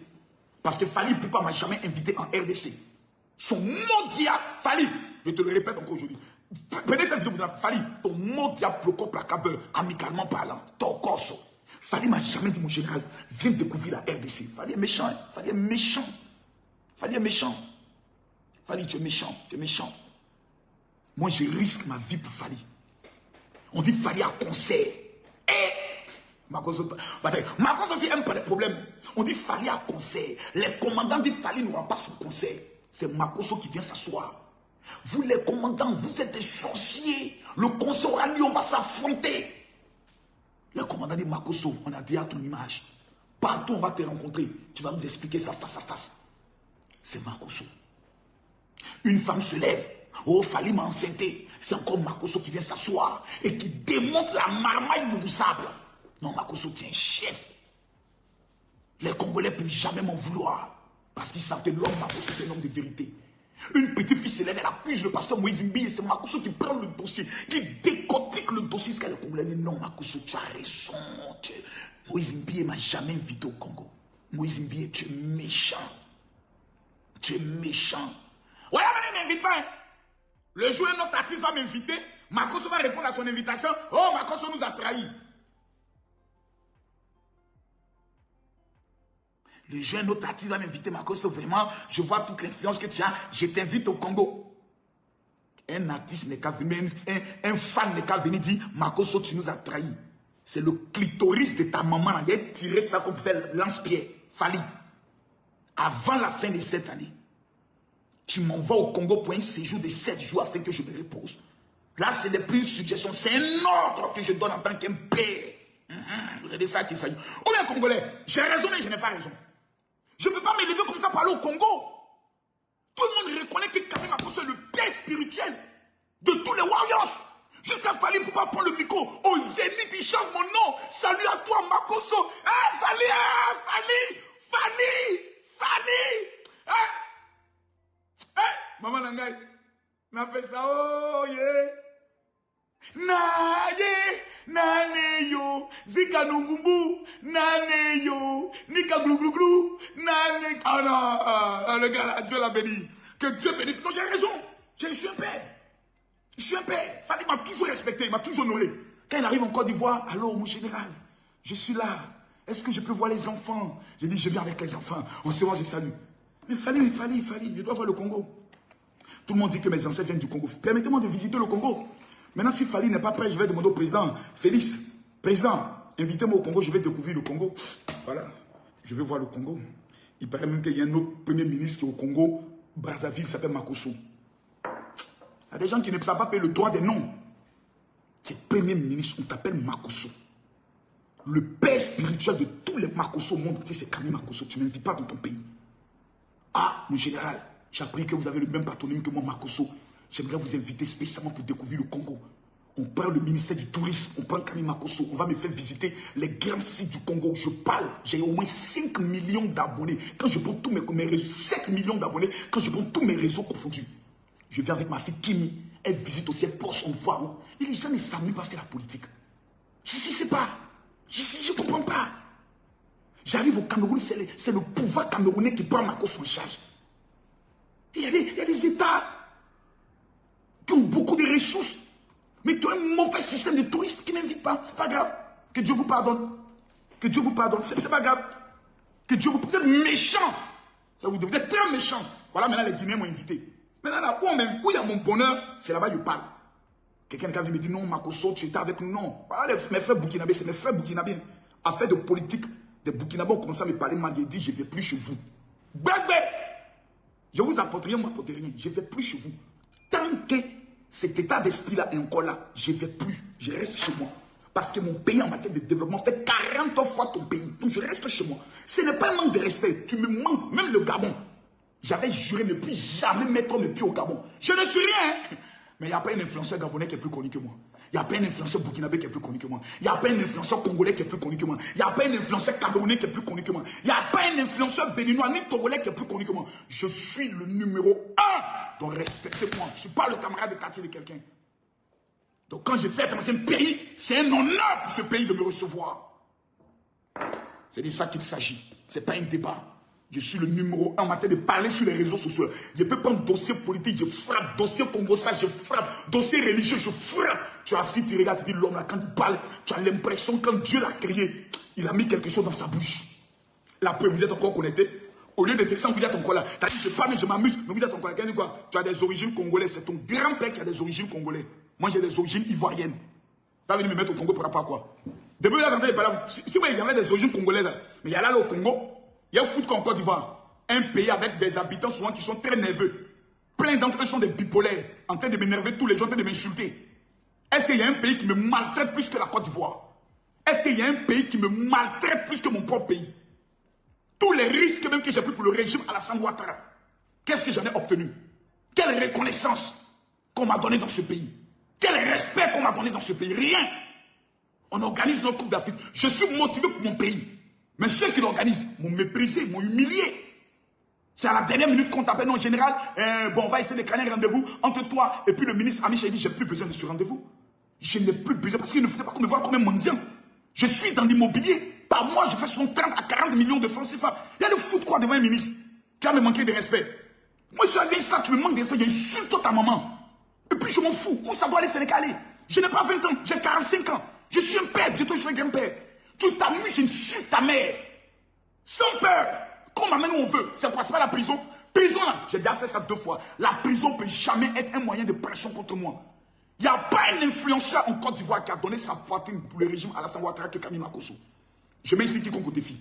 S2: Parce que Fali Poupa ne m'a jamais invité en RDC. Son mondial, Fali, je te le répète encore aujourd'hui. Prenez cette vidéo, Fali, ton mondial bloquant placable, amicalement parlant, ton corso. Fali m'a jamais dit, mon général, viens découvrir la RDC. Fali est méchant, hein? Fali est méchant. Fali est méchant. Fali, tu es méchant, tu es méchant. Moi, je risque ma vie pour Fali. On dit Fali à concert. Marcos aussi aime pas les problèmes. On dit Fali à concert. Les commandants disent Fali n'aura pas son concert. C'est Marcos qui vient s'asseoir. Vous les commandants, vous êtes des sorciers. Le concert aura lieu, on va s'affronter. Le commandant dit Makoso, on a dit à ton image. Partout on va te rencontrer. Tu vas nous expliquer ça face à face. C'est Makoso. Une femme se lève. Oh, Fali m'a enceinté. C'est encore Makosso qui vient s'asseoir et qui démonte la marmaille moussable. Non, Makosso, tu es un chef. Les Congolais ne peuvent jamais m'en vouloir. Parce qu'ils savent que l'homme Makosso, c'est un homme de vérité. Une petite fille s'élève, elle accuse le pasteur Moïse Mbi et c'est Makosso qui prend le dossier, qui décortique le dossier. Ce qu'elle est Congolais dit non, Makosso, tu as raison. Moïse Mbi m'a jamais invité au Congo. Moïse Mbi, tu es méchant. Tu es méchant. Ouais, mais ne m'invite pas. Hein. Le jour où notre artiste va m'inviter, Makosso va répondre à son invitation. Oh, Makosso nous a trahis. Le jour où notre artiste va m'inviter, Makosso, vraiment, je vois toute l'influence que tu as. Je t'invite au Congo. Un artiste n'est qu'à venir, un fan n'est qu'à venir dire, Makosso, tu nous as trahis. C'est le clitoris de ta maman. Il a tiré ça comme fait lance-pierre. Fali. Avant la fin de cette année, tu m'envoies au Congo pour un séjour de 7 jours afin que je me repose. Là, ce n'est plus une suggestion, c'est un ordre que je donne en tant qu'un père. Regardez ça qui s'agit. Ou bien Congolais, j'ai raison et je n'ai pas raison. Je ne peux pas m'élever comme ça pour aller au Congo. Tout le monde reconnaît que Karim Makosso est le père spirituel de tous les warriors. Jusqu'à Fali pour pas prendre le micro. Au Zénith, il chante mon nom. Salut à toi, Makosso. Ah, Fali, ah, Fali, Fali, Fali. Ah. Maman Langai, n'a fait ça, oh yeah. Na ye, nane yo, zika nungumbu, nane yo, nika glou glou glou, nane. Ah non, le gars là, Dieu l'a béni. Que Dieu bénisse. Non, j'ai raison. Je suis un père. Je suis un père. Fali m'a toujours respecté, il m'a toujours honoré. Quand il arrive en Côte d'Ivoire, allô, mon général, je suis là. Est-ce que je peux voir les enfants? J'ai dit, je viens avec les enfants. On se voit, je salue. Mais Fali, je dois voir le Congo. Tout le monde dit que mes ancêtres viennent du Congo. Permettez-moi de visiter le Congo. Maintenant, si Fali n'est pas prêt, je vais demander au président, Félix, président, invitez-moi au Congo, je vais découvrir le Congo. Voilà, je vais voir le Congo. Il paraît même qu'il y a un autre premier ministre qui est au Congo, Brazzaville, il s'appelle Makosso. Il y a des gens qui ne savent pas payer le droit des noms. C'est premier ministre, on t'appelle Makosso. Le père spirituel de tous les Makosso au monde, c'est Karim Makosso, tu ne m'invites pas dans ton pays. Ah, mon général, j'ai appris que vous avez le même patronyme que moi, Makosso. J'aimerais vous inviter spécialement pour découvrir le Congo. On prend le ministère du Tourisme, on prend Karim Makosso, on va me faire visiter les grands sites du Congo. Je parle, j'ai au moins 5 millions d'abonnés. Quand je prends tous mes réseaux, 7 millions d'abonnés, quand je prends tous mes réseaux confondus. Je viens avec ma fille Kimi, elle visite aussi, elle porte son voile. Et les gens ne savent même pas faire la politique. Je ne sais pas. Je ne comprends pas. J'arrive au Cameroun, c'est le pouvoir camerounais qui prend Makosso en charge. Il y a des États qui ont beaucoup de ressources, mais qui ont un mauvais système de touristes qui ne m'invitent pas. C'est pas grave. Que Dieu vous pardonne. Que Dieu vous pardonne. C'est pas grave. Que Dieu vous pardonne. Vous êtes méchant. Vous êtes très méchant. Voilà, maintenant les Guinéens m'ont invité. Maintenant, là, où il y a mon bonheur, c'est là-bas que je parle. Quelqu'un qui me dit non, Makosso, tu étais avec nous. Non. Voilà, mes frères burkinabés, c'est mes frères burkinabés. Affaire de politique, des burkinabés ont commencé à me parler mal. J'ai dit, je ne vais plus chez vous. Bébé! Je vous apporte rien, on ne m'apporte rien. Je ne vais plus chez vous. Tant que cet état d'esprit-là est encore là, je ne vais plus. Je reste chez moi. Parce que mon pays en matière de développement fait 40 fois ton pays. Donc je reste chez moi. Ce n'est pas un manque de respect. Tu me manques. Même le Gabon. J'avais juré ne plus jamais mettre mes pieds au Gabon. Je ne suis rien. Mais il n'y a pas un influenceur gabonais qui est plus connu que moi. Il n'y a pas un influenceur burkinabé qui est plus connu que moi. Il n'y a pas un influenceur congolais qui est plus connu que moi. Il n'y a pas un influenceur camerounais qui est plus connu que moi. Il n'y a pas un influenceur béninois ni togolais qui est plus connu que moi. Je suis le numéro 1. Donc respectez-moi. Je ne suis pas le camarade de quartier de quelqu'un. Donc quand je fais dans un pays, c'est un honneur pour ce pays de me recevoir. C'est de ça qu'il s'agit. Ce n'est pas un débat. Je suis le numéro 1 en matière de parler sur les réseaux sociaux. Je peux prendre dossier politique, je frappe. Dossier congolais, je frappe. Dossier religieux, je frappe. Tu as assis, tu regardes, tu dis l'homme là, quand il parle, tu as l'impression que quand Dieu l'a créé, il a mis quelque chose dans sa bouche. La preuve, vous êtes encore connecté. Au lieu de descendre, vous êtes encore là. Tu as dit, je parle, mais je m'amuse. Mais vous êtes encore là. Quoi? Tu as des origines congolaises. C'est ton grand-père qui a des origines congolaises. Moi, j'ai des origines ivoiriennes. Tu as venu me mettre au Congo par rapport à quoi? Depuis là, si moi, il y avait des origines congolaises, mais il y a là au Congo. Il y a un foot en Côte d'Ivoire, un pays avec des habitants souvent qui sont très nerveux. Plein d'entre eux sont des bipolaires, en train de m'énerver tous les jours, en train de m'insulter. Est-ce qu'il y a un pays qui me maltraite plus que la Côte d'Ivoire? Est-ce qu'il y a un pays qui me maltraite plus que mon propre pays? Tous les risques même que j'ai pris pour le régime Alassane Ouattara, qu'est-ce que j'en ai obtenu? Quelle reconnaissance? qu'on m'a donné dans ce pays? Quel respect qu'on m'a donné dans ce pays? Rien. On organise notre Coupe d'Afrique. Je suis motivé pour mon pays. Mais ceux qui l'organisent m'ont méprisé, m'ont humilié. C'est à la dernière minute qu'on t'appelle, non, général, bon, on va essayer de caler un rendez-vous entre toi et puis le ministre Ami Chaïdi. J'ai plus besoin de ce rendez-vous. Je n'ai plus besoin, parce qu'il ne faudrait pas qu'on me voie comme un mendiant. Je suis dans l'immobilier. Par mois, je fais souvent 30 à 40 millions de francs CFA. Il y a le foot quoi devant un ministre qui va me manquer de respect. Moi, je suis arrivé ici, là, tu me manques de respect, j'insulte ta maman. Et puis, je m'en fous. Où ça doit aller, Sénégalais? Je n'ai pas 20 ans, j'ai 45 ans. Je suis un père, bientôt je suis un grand-père. Tu t'amuses, j'insulte ta mère. Sans peur. Qu'on m'amène où on veut. C'est quoi? C'est pas la prison? Prison, là, j'ai déjà fait ça 2 fois. La prison peut jamais être un moyen de pression contre moi. Il n'y a pas un influenceur en Côte d'Ivoire qui a donné sa poitrine pour le régime Alassane Ouattara que Camille Makosso. Je mets ici quiconque au défi.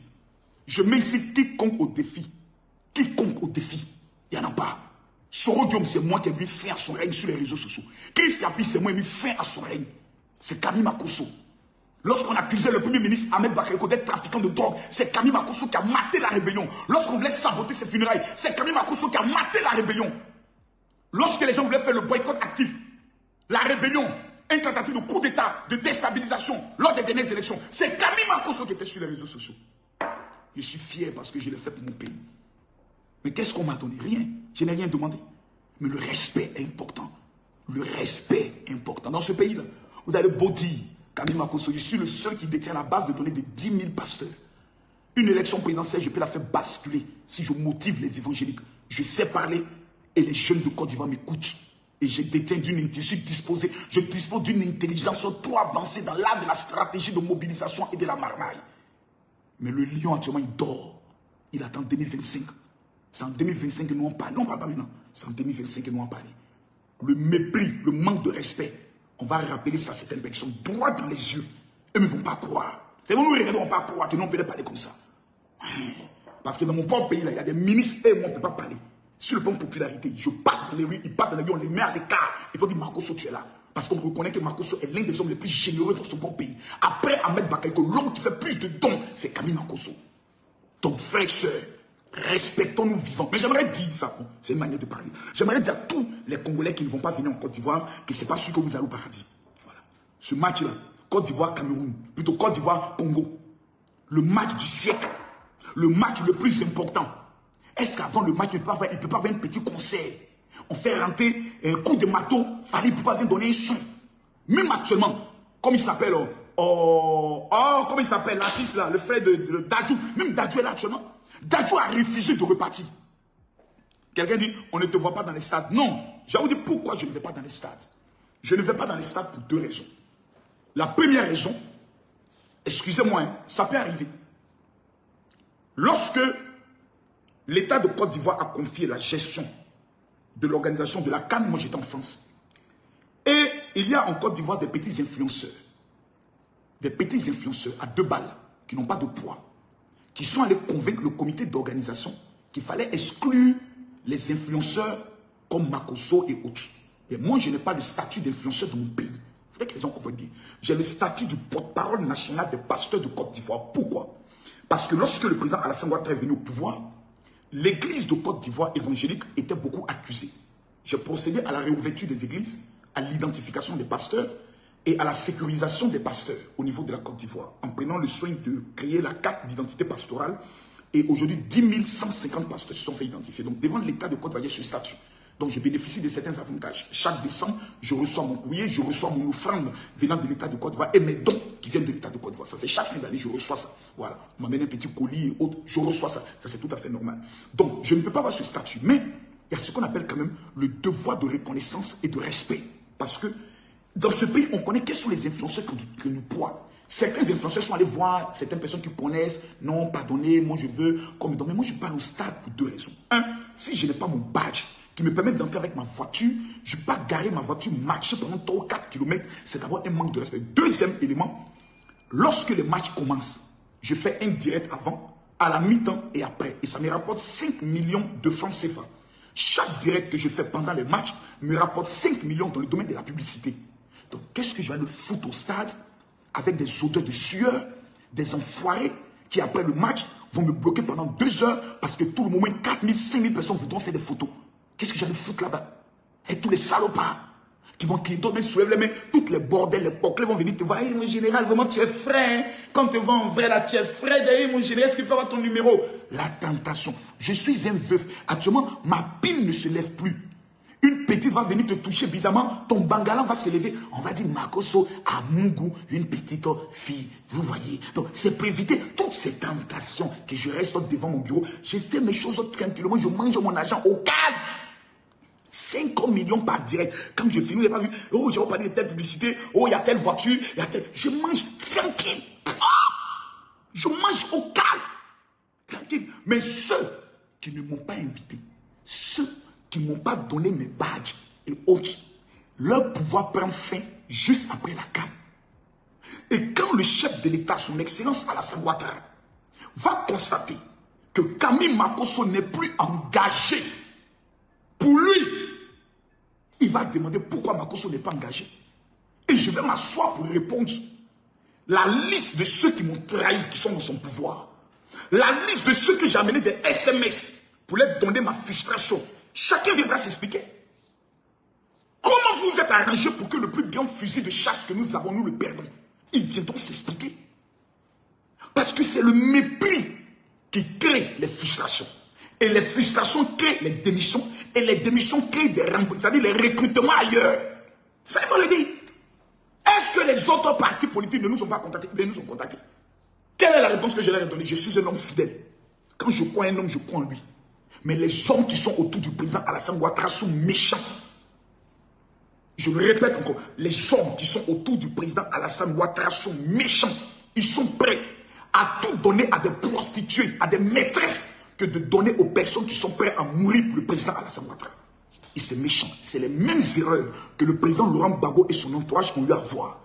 S2: Je mets ici quiconque au défi. Quiconque au défi. Il n'y en a pas. Soro Diom, c'est moi qui ai mis fin à son règne sur les réseaux sociaux. Chris Yapi, c'est moi qui ai mis fin à son règne. C'est Camille Makosso. Lorsqu'on accusait le premier ministre Ahmed Bakayoko d'être trafiquant de drogue, c'est Camille Makosso qui a maté la rébellion. Lorsqu'on voulait saboter ses funérailles, c'est Camille Makosso qui a maté la rébellion. Lorsque les gens voulaient faire le boycott actif, la rébellion, une tentative de coup d'État, de déstabilisation lors des dernières élections, c'est Camille Makosso qui était sur les réseaux sociaux. Je suis fier parce que je l'ai fait pour mon pays. Mais qu'est-ce qu'on m'a donné? Rien. Je n'ai rien demandé. Mais le respect est important. Le respect est important. Dans ce pays-là, vous avez beau dire, Camille Makosso, je suis le seul qui détient la base de données de 10 000 pasteurs. Une élection présidentielle, je peux la faire basculer si je motive les évangéliques. Je sais parler et les jeunes de Côte d'Ivoire m'écoutent. Et je dispose d'une intelligence trop avancée dans l'art de la stratégie de mobilisation et de la marmaille. Mais le lion actuellement, il dort. Il attend 2025. C'est en 2025 que nous en parlons. Non, on ne parle pas maintenant. C'est en 2025 que nous en parlons. Le mépris, le manque de respect, on va rappeler ça à certaines personnes droit dans les yeux. Eux ne vont pas croire. Et nous ne vont pas croire que nous on peut parler comme ça. Parce que dans mon propre pays, là, il y a des ministres et moi, on ne peut pas parler. Sur le plan de popularité, je passe dans les rues, ils passent dans les rues, on les met à l'écart. Et on dit Makosso, tu es là. Parce qu'on reconnaît que Makosso est l'un des hommes les plus généreux dans son propre pays. Après Ahmed Bakayoko, l'homme qui fait plus de dons, c'est Camille Makosso. Donc, frères et sœurs, respectons-nous vivants. Mais j'aimerais dire ça, c'est une manière de parler. J'aimerais dire à tous les Congolais qui ne vont pas venir en Côte d'Ivoire que ce n'est pas sûr que vous allez au paradis. Voilà. Ce match-là, Côte d'Ivoire-Cameroun, plutôt Côte d'Ivoire-Congo, le match du siècle, le match le plus important. Est-ce qu'avant le match, il ne peut pas avoir un petit concert? On fait rentrer un coup de marteau, Fally ne peut pas venir donner un son. Même actuellement, comme il s'appelle, comment il s'appelle l'artiste là, le frère de Dadju, même Dadju est là actuellement. Dadju a refusé de repartir. Quelqu'un dit, on ne te voit pas dans les stades. Non, je vais vous dire pourquoi je ne vais pas dans les stades. Je ne vais pas dans les stades pour 2 raisons. La première raison, excusez-moi, hein, ça peut arriver. Lorsque l'État de Côte d'Ivoire a confié la gestion de l'organisation de la CAN, moi j'étais en France. Et il y a en Côte d'Ivoire des petits influenceurs. Des petits influenceurs à 2 balles, qui n'ont pas de poids, qui sont allés convaincre le comité d'organisation qu'il fallait exclure les influenceurs comme Makosso et autres. Et moi, je n'ai pas le statut d'influenceur dans mon pays. Il faudrait que les gens comprennent bien. J'ai le statut du porte-parole national des pasteurs de Côte d'Ivoire. Pourquoi? Parce que lorsque le président Alassane Ouattara est venu au pouvoir, l'église de Côte d'Ivoire évangélique était beaucoup accusée. J'ai procédé à la réouverture des églises, à l'identification des pasteurs et à la sécurisation des pasteurs au niveau de la Côte d'Ivoire, en prenant le soin de créer la carte d'identité pastorale. Et aujourd'hui, 10 150 pasteurs se sont fait identifier. Donc, devant l'État de Côte d'Ivoire, il y a ce statut. Donc, je bénéficie de certains avantages. Chaque décembre, je reçois mon courrier, je reçois mon offrande venant de l'État de Côte d'Ivoire et mes dons qui viennent de l'État de Côte d'Ivoire. Ça, c'est chaque fin d'année, je reçois ça. Voilà. On m'amène un petit colis et autres, je reçois ça. Ça, c'est tout à fait normal. Donc, je ne peux pas avoir ce statut. Mais, il y a ce qu'on appelle quand même le devoir de reconnaissance et de respect. Parce que, dans ce pays, on connaît quels sont les influenceurs que nous poids. Certains influenceurs sont allés voir certaines personnes qui connaissent. Non, pardonnez, moi je veux comme mais moi je parle au stade pour 2 raisons. 1, si je n'ai pas mon badge qui me permet d'entrer avec ma voiture, je ne peux pas garer ma voiture, marcher pendant 3 ou 4 km, c'est d'avoir un manque de respect. Deuxième élément, lorsque le match commence, je fais un direct avant, à la mi-temps et après. Et ça me rapporte 5 millions de francs CFA. Chaque direct que je fais pendant les matchs me rapporte 5 millions dans le domaine de la publicité. Donc qu'est-ce que je vais le foutre au stade avec des odeurs de sueur, des enfoirés qui après le match vont me bloquer pendant 2 heures parce que tout le moment 4 000, 5 000 personnes voudront faire des photos. Qu'est-ce que j'allais foutre là-bas? Et tous les salopards. qui vont crier, toi, soulève les mains, toutes les bordels, les pocs, vont venir te voir. Hey, mon général, vraiment, tu es frais. Hein? Quand tu vas en vrai, là, tu es frais. Hey, mon général, est-ce qu'il peut avoir ton numéro? La tentation. Je suis un veuf. Actuellement, ma pile ne se lève plus. Une petite va venir te toucher bizarrement, ton bangala va se lever. On va dire, Makoso, à mon goût, une petite fille. Vous voyez? Donc, c'est pour éviter toutes ces tentations que je reste devant mon bureau. J'ai fait mes choses tranquillement, je mange mon argent au calme. 50 millions par direct. Quand je finis, vous n'avez pas vu, oh, j'ai parlé de telle publicité, oh, il y a telle voiture, il y a telle. Je mange tranquille. Je mange au calme. Tranquille. Mais ceux qui ne m'ont pas invité, ceux qui ne m'ont pas donné mes badges et autres, leur pouvoir prend fin juste après la CAN. Et quand le chef de l'État, son Excellence Alassane Ouattara, va constater que Camille Makosso n'est plus engagé pour lui, il va demander pourquoi Makosso n'est pas engagé. Et je vais m'asseoir pour répondre. La liste de ceux qui m'ont trahi, qui sont dans son pouvoir. La liste de ceux que j'ai amené des SMS pour leur donner ma frustration. Chacun viendra s'expliquer. Comment vous êtes arrangé pour que le plus grand fusil de chasse que nous avons, nous le perdons? Ils viendront s'expliquer. Parce que c'est le mépris qui crée les frustrations. Et les frustrations créent les démissions. Et les démissions créent des remboursements, c'est-à-dire les recrutements ailleurs. Ça, il faut le dire. Est-ce que les autres partis politiques ne nous ont pas contactés? Ils nous ont contactés. Quelle est la réponse que je leur ai donnée? Je suis un homme fidèle. Quand je crois un homme, je crois en lui. Mais les hommes qui sont autour du président Alassane Ouattara sont méchants. Je le répète encore. Les hommes qui sont autour du président Alassane Ouattara sont méchants. Ils sont prêts à tout donner à des prostituées, à des maîtresses, que de donner aux personnes qui sont prêtes à mourir pour le président Alassane Ouattara. Et c'est méchant. C'est les mêmes erreurs que le président Laurent Gbagbo et son entourage ont eu à voir.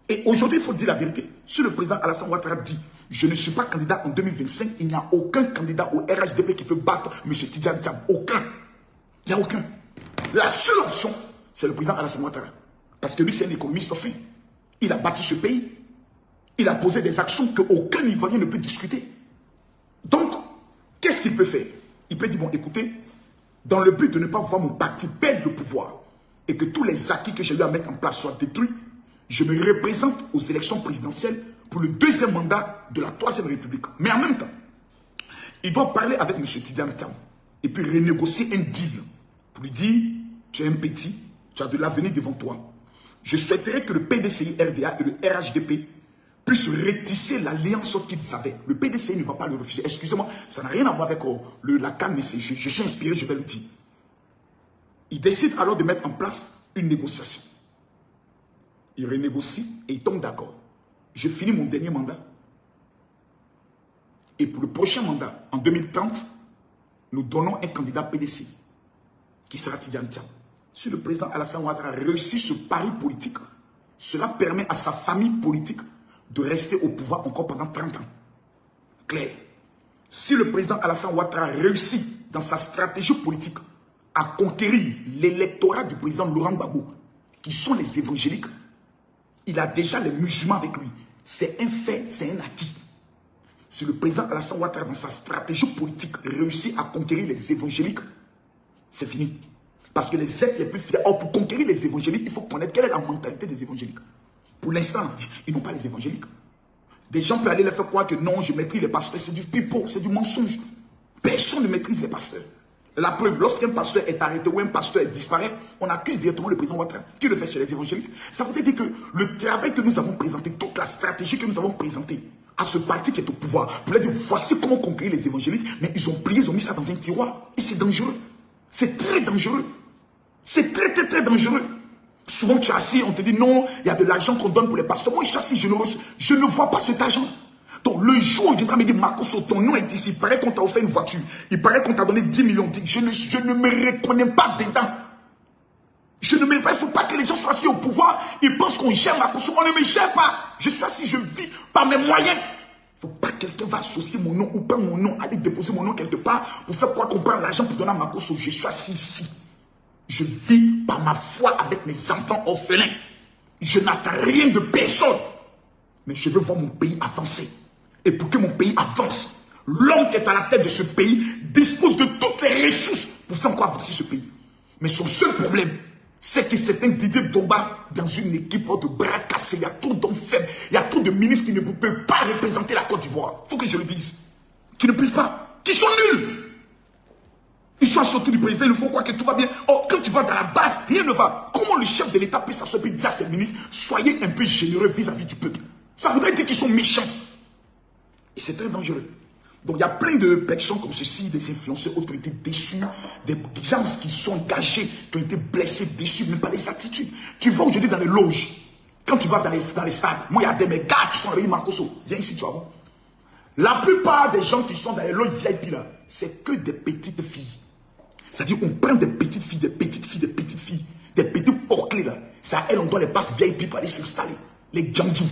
S2: Et aujourd'hui, il faut dire la vérité. Si le président Alassane Ouattara dit « Je ne suis pas candidat en 2025 », il n'y a aucun candidat au RHDP qui peut battre M. Tidiane Thiam. Aucun. Il n'y a aucun. La seule option, c'est le président Alassane Ouattara. Parce que lui, c'est un économiste fin. Il a bâti ce pays. Il a posé des actions qu'aucun Ivoirien ne peut discuter. Donc, qu'est-ce qu'il peut faire? Il peut dire, bon, écoutez, dans le but de ne pas voir mon parti perdre le pouvoir et que tous les acquis que j'ai eu à mettre en place soient détruits, je me représente aux élections présidentielles pour le deuxième mandat de la 3e République. Mais en même temps, il doit parler avec M. Tidiane Thiam et puis renégocier un deal pour lui dire, tu es un petit, tu as de l'avenir devant toi. Je souhaiterais que le PDCI-RDA et le RHDP puissent rétisser l'alliance qu'ils avaient. Le PDCI ne va pas le refuser. Excusez-moi, ça n'a rien à voir avec la CAN, mais je suis inspiré, je vais le dire. Il décide alors de mettre en place une négociation. Il renégocie et il tombe d'accord. Je finis mon dernier mandat. Et pour le prochain mandat, en 2030, nous donnons un candidat PDCI qui sera Tidiane Thiam. Si le président Alassane Ouattara réussit ce pari politique, cela permet à sa famille politique de rester au pouvoir encore pendant 30 ans. Clair. Si le président Alassane Ouattara réussit dans sa stratégie politique à conquérir l'électorat du président Laurent Gbagbo, qui sont les évangéliques, il a déjà les musulmans avec lui. C'est un fait, c'est un acquis. Si le président Alassane Ouattara, dans sa stratégie politique, réussit à conquérir les évangéliques, c'est fini. Parce que les êtres les plus fidèles, pour conquérir les évangéliques, il faut connaître quelle est la mentalité des évangéliques. Pour l'instant, ils n'ont pas les évangéliques. Des gens peuvent aller leur faire croire que non, je maîtrise les pasteurs. C'est du pipeau, c'est du mensonge. Personne ne maîtrise les pasteurs. La preuve, lorsqu'un pasteur est arrêté ou un pasteur disparaît, on accuse directement le président Ouattara. Qui le fait sur les évangéliques? Ça veut dire que le travail que nous avons présenté, toute la stratégie que nous avons présentée à ce parti qui est au pouvoir, pour leur dire voici comment conquérir les évangéliques, mais ils ont plié, ils ont mis ça dans un tiroir. Et c'est dangereux. C'est très dangereux. C'est très, très, très dangereux. Souvent, tu es assis, on te dit non, il y a de l'argent qu'on donne pour les pasteurs. Moi, je suis assis, je ne vois pas cet argent. Donc, le jour où il viendra me dire, Makosso, ton nom est ici, il paraît qu'on t'a offert une voiture, il paraît qu'on t'a donné 10 millions, je ne me reconnais pas dedans. Je ne me pas, il ne faut pas que les gens soient assis au pouvoir, ils pensent qu'on gère Makosso, on ne me gère pas. Je suis assis, je vis par mes moyens. Il ne faut pas que quelqu'un va associer mon nom ou prendre mon nom, aller déposer mon nom quelque part pour faire quoi qu'on prend l'argent pour donner à Makosso. Je suis assis ici. Je vis par ma foi avec mes enfants orphelins. Je n'attends rien de personne. Mais je veux voir mon pays avancer. Et pour que mon pays avance, l'homme qui est à la tête de ce pays dispose de toutes les ressources pour faire encore avancer ce pays. Mais son seul problème, C'est que c'est un Didier Drogba dans une équipe de bras cassés. Il y a trop d'hommes faibles. Il y a trop de ministres qui ne peuvent pas représenter la Côte d'Ivoire. Il faut que je le dise. Qui ne peuvent pas. Qui sont nuls. Ils sont surtout du président. Ils font croire que tout va bien. Oh, quand tu vas dans la base, rien ne va. Comment le chef de l'État peut s'asseoir et dire à ses ministres, soyez un peu généreux vis-à-vis du peuple. Ça voudrait dire qu'ils sont méchants. Et c'est très dangereux. Donc il y a plein de personnes comme ceci, des influenceurs qui ont été déçus, des gens qui sont engagés, qui ont été blessés, déçus, même par les attitudes. Tu vas aujourd'hui dans les loges, quand tu vas dans les stades, moi il y a des gars qui sont arrivés, Marcoso, viens ici, tu vas voir. La plupart des gens qui sont dans les loges VIP là, c'est que des petites filles. C'est-à-dire on prend des petites filles, des petits porclés là. C'est à elles on doit les passer VIP pour aller s'installer. Les Djandjou.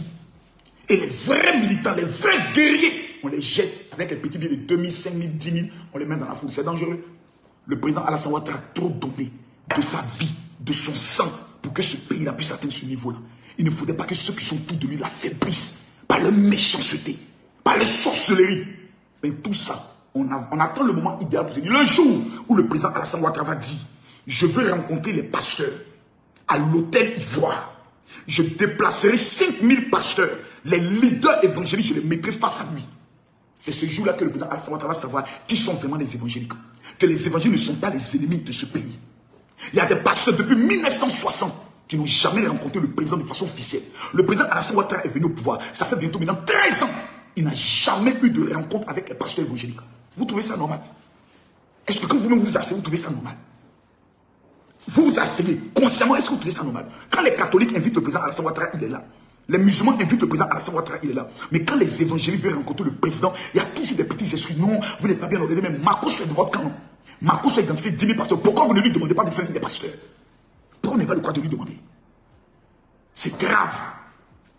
S2: Et les vrais militants, les vrais guerriers, on les jette avec les petits billets de 2000, 5000, 10 000, on les met dans la foule. C'est dangereux. Le président Alassane Ouattara a trop donné de sa vie, de son sang, pour que ce pays-là puisse atteindre ce niveau-là. Il ne faudrait pas que ceux qui sont autour de lui l'affaiblissent par leur méchanceté, par leur sorcellerie. Mais tout ça, on attend le moment idéal pour se dire, le jour où le président Alassane Ouattara va dire, je veux rencontrer les pasteurs à l'hôtel Ivoire. Je déplacerai 5000 pasteurs. Les leaders évangéliques, je les mettrai face à lui. C'est ce jour-là que le président Alassane Ouattara va savoir qui sont vraiment les évangéliques. Que les évangéliques ne sont pas les ennemis de ce pays. Il y a des pasteurs depuis 1960 qui n'ont jamais rencontré le président de façon officielle. Le président Alassane Ouattara est venu au pouvoir. Ça fait bientôt maintenant 13 ans. Il n'a jamais eu de rencontre avec les pasteurs évangéliques. Vous trouvez ça normal? Est-ce que quand vous-même vous asseyez, vous trouvez ça normal? Vous vous asseyez consciemment, est-ce que vous trouvez ça normal? Quand les catholiques invitent le président Alassane Ouattara, il est là. Les musulmans invitent le président Alassane Ouattara, il est là. Mais quand les évangéliques veulent rencontrer le président, il y a toujours des petits esprits. Non, vous n'êtes pas bien organisé. Mais Marcos est de votre camp. Marcos a identifié 10 000 pasteurs. Pourquoi vous ne lui demandez pas de faire des pasteurs? Pourquoi on n'est pas le droit de lui demander? C'est grave.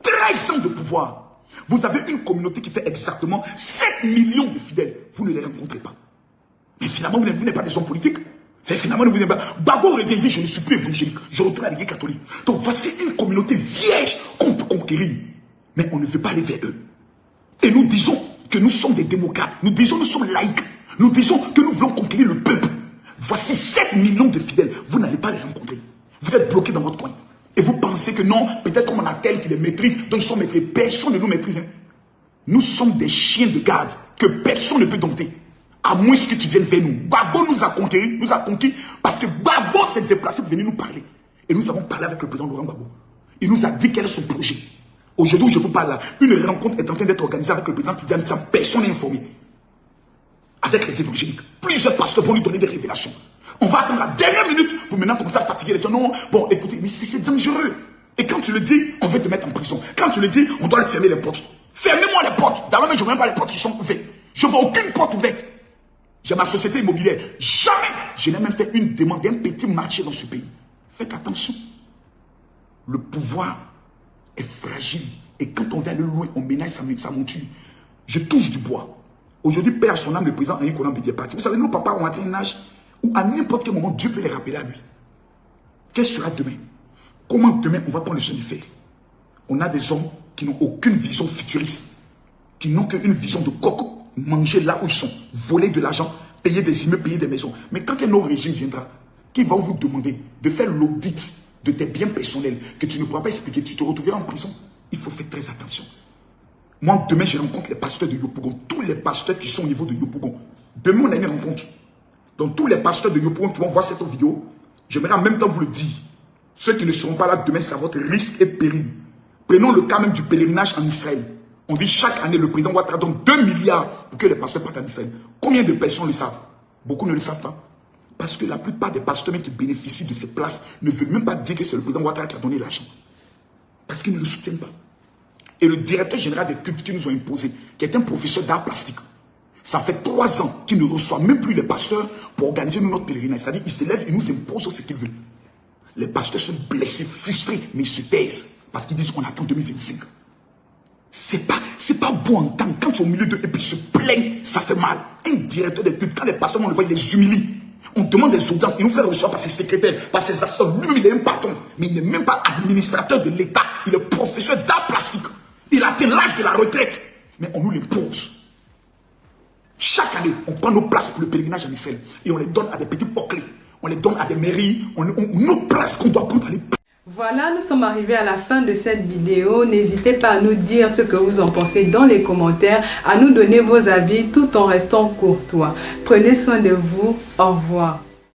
S2: 13 ans de pouvoir. Vous avez une communauté qui fait exactement 7 millions de fidèles. Vous ne les rencontrez pas. Mais finalement, vous n'êtes pas des hommes politiques. Finalement, vous n'êtes pas. Gbagbo aurait dit, je ne suis plus évangélique. Je retourne à l'église catholique. Donc voici une communauté vierge qu'on peut conquérir. Mais on ne veut pas aller vers eux. Et nous disons que nous sommes des démocrates. Nous disons que nous sommes laïcs. Nous disons que nous voulons conquérir le peuple. Voici 7 millions de fidèles. Vous n'allez pas les rencontrer. Vous êtes bloqués dans votre coin. Et vous pensez que non, peut-être comme on a tel qui les maîtrise, donc ils sont maîtrisés. Personne ne nous maîtrise. Hein. Nous sommes des chiens de garde que personne ne peut dompter. À moins que tu viennes vers nous. Gbagbo nous a conquis parce que Gbagbo s'est déplacé pour venir nous parler. Et nous avons parlé avec le président Laurent Gbagbo. Il nous a dit quel est son projet. Aujourd'hui, je vous parle là. Une rencontre est en train d'être organisée avec le président Tidiane Tiam. Personne n'est informé. Avec les évangéliques. Plusieurs pasteurs vont lui donner des révélations. On va attendre la dernière minute pour maintenant commencer à fatiguer les gens. Non, bon, écoutez, mais c'est dangereux. Et quand tu le dis, on veut te mettre en prison. Quand tu le dis, on doit fermer les portes. Fermez-moi les portes. D'abord, je ne veux même pas les portes qui sont ouvertes. Je ne vois aucune porte ouverte. J'ai ma société immobilière. Jamais je n'ai même fait une demande d'un petit marché dans ce pays. Faites attention. Le pouvoir est fragile. Et quand on vient le loin, on ménage sa monture. Je touche du bois. Aujourd'hui, père son âme, le président Henri Konan Bédié est parti. Vous savez, nos papas ont atteint un âge où à n'importe quel moment, Dieu peut les rappeler à lui. Quel sera demain? Comment demain on va prendre le chemin de fer? On a des hommes qui n'ont aucune vision futuriste, qui n'ont qu'une vision de coco. Manger là où ils sont, voler de l'argent, payer des immeubles, payer des maisons. Mais quand un autre régime viendra, qui va vous demander de faire l'audit de tes biens personnels que tu ne pourras pas expliquer, tu te retrouveras en prison. Il faut faire très attention. Moi, demain, je rencontre les pasteurs de Yopougon, tous les pasteurs qui sont au niveau de Yopougon. Demain, on a une rencontre. Donc, tous les pasteurs de Yopougon qui vont voir cette vidéo, j'aimerais en même temps vous le dire. Ceux qui ne seront pas là demain, c'est à votre risque et péril. Prenons le cas même du pèlerinage en Israël. On dit chaque année, le président Ouattara donne 2 milliards pour que les pasteurs partent en Israël. Combien de personnes le savent? Beaucoup ne le savent pas. Parce que la plupart des pasteurs qui bénéficient de ces places ne veulent même pas dire que c'est le président Ouattara qui a donné l'argent. Parce qu'ils ne le soutiennent pas. Et le directeur général des cultes qui nous ont imposé, qui est un professeur d'art plastique, ça fait 3 ans qu'il ne reçoit même plus les pasteurs pour organiser notre pèlerinage. C'est-à-dire qu'il se lève, il nous impose ce qu'il veut. Les pasteurs sont blessés, frustrés, mais ils se taisent. Parce qu'ils disent qu'on attend 2025. C'est pas bon en temps. Quand tu es au milieu d'eux et puis ils se plaignent, ça fait mal. Un directeur de culte, quand les pasteurs, on le voit, il les humilie. On demande des audiences, il nous fait recevoir par ses secrétaires, par ses assistants. Lui, il est un patron, mais il n'est même pas administrateur de l'État. Il est professeur d'art plastique. Il a atteint l'âge de la retraite, mais on nous l'impose. Chaque année, on prend nos places pour le pèlerinage en Israël et on les donne à des petits poclés. on les donne à des mairies, on autre place qu'on doit prendre à les...
S1: Voilà, nous sommes arrivés à la fin de cette vidéo. N'hésitez pas à nous dire ce que vous en pensez dans les commentaires, à nous donner vos avis tout en restant courtois. Prenez soin de vous. Au revoir.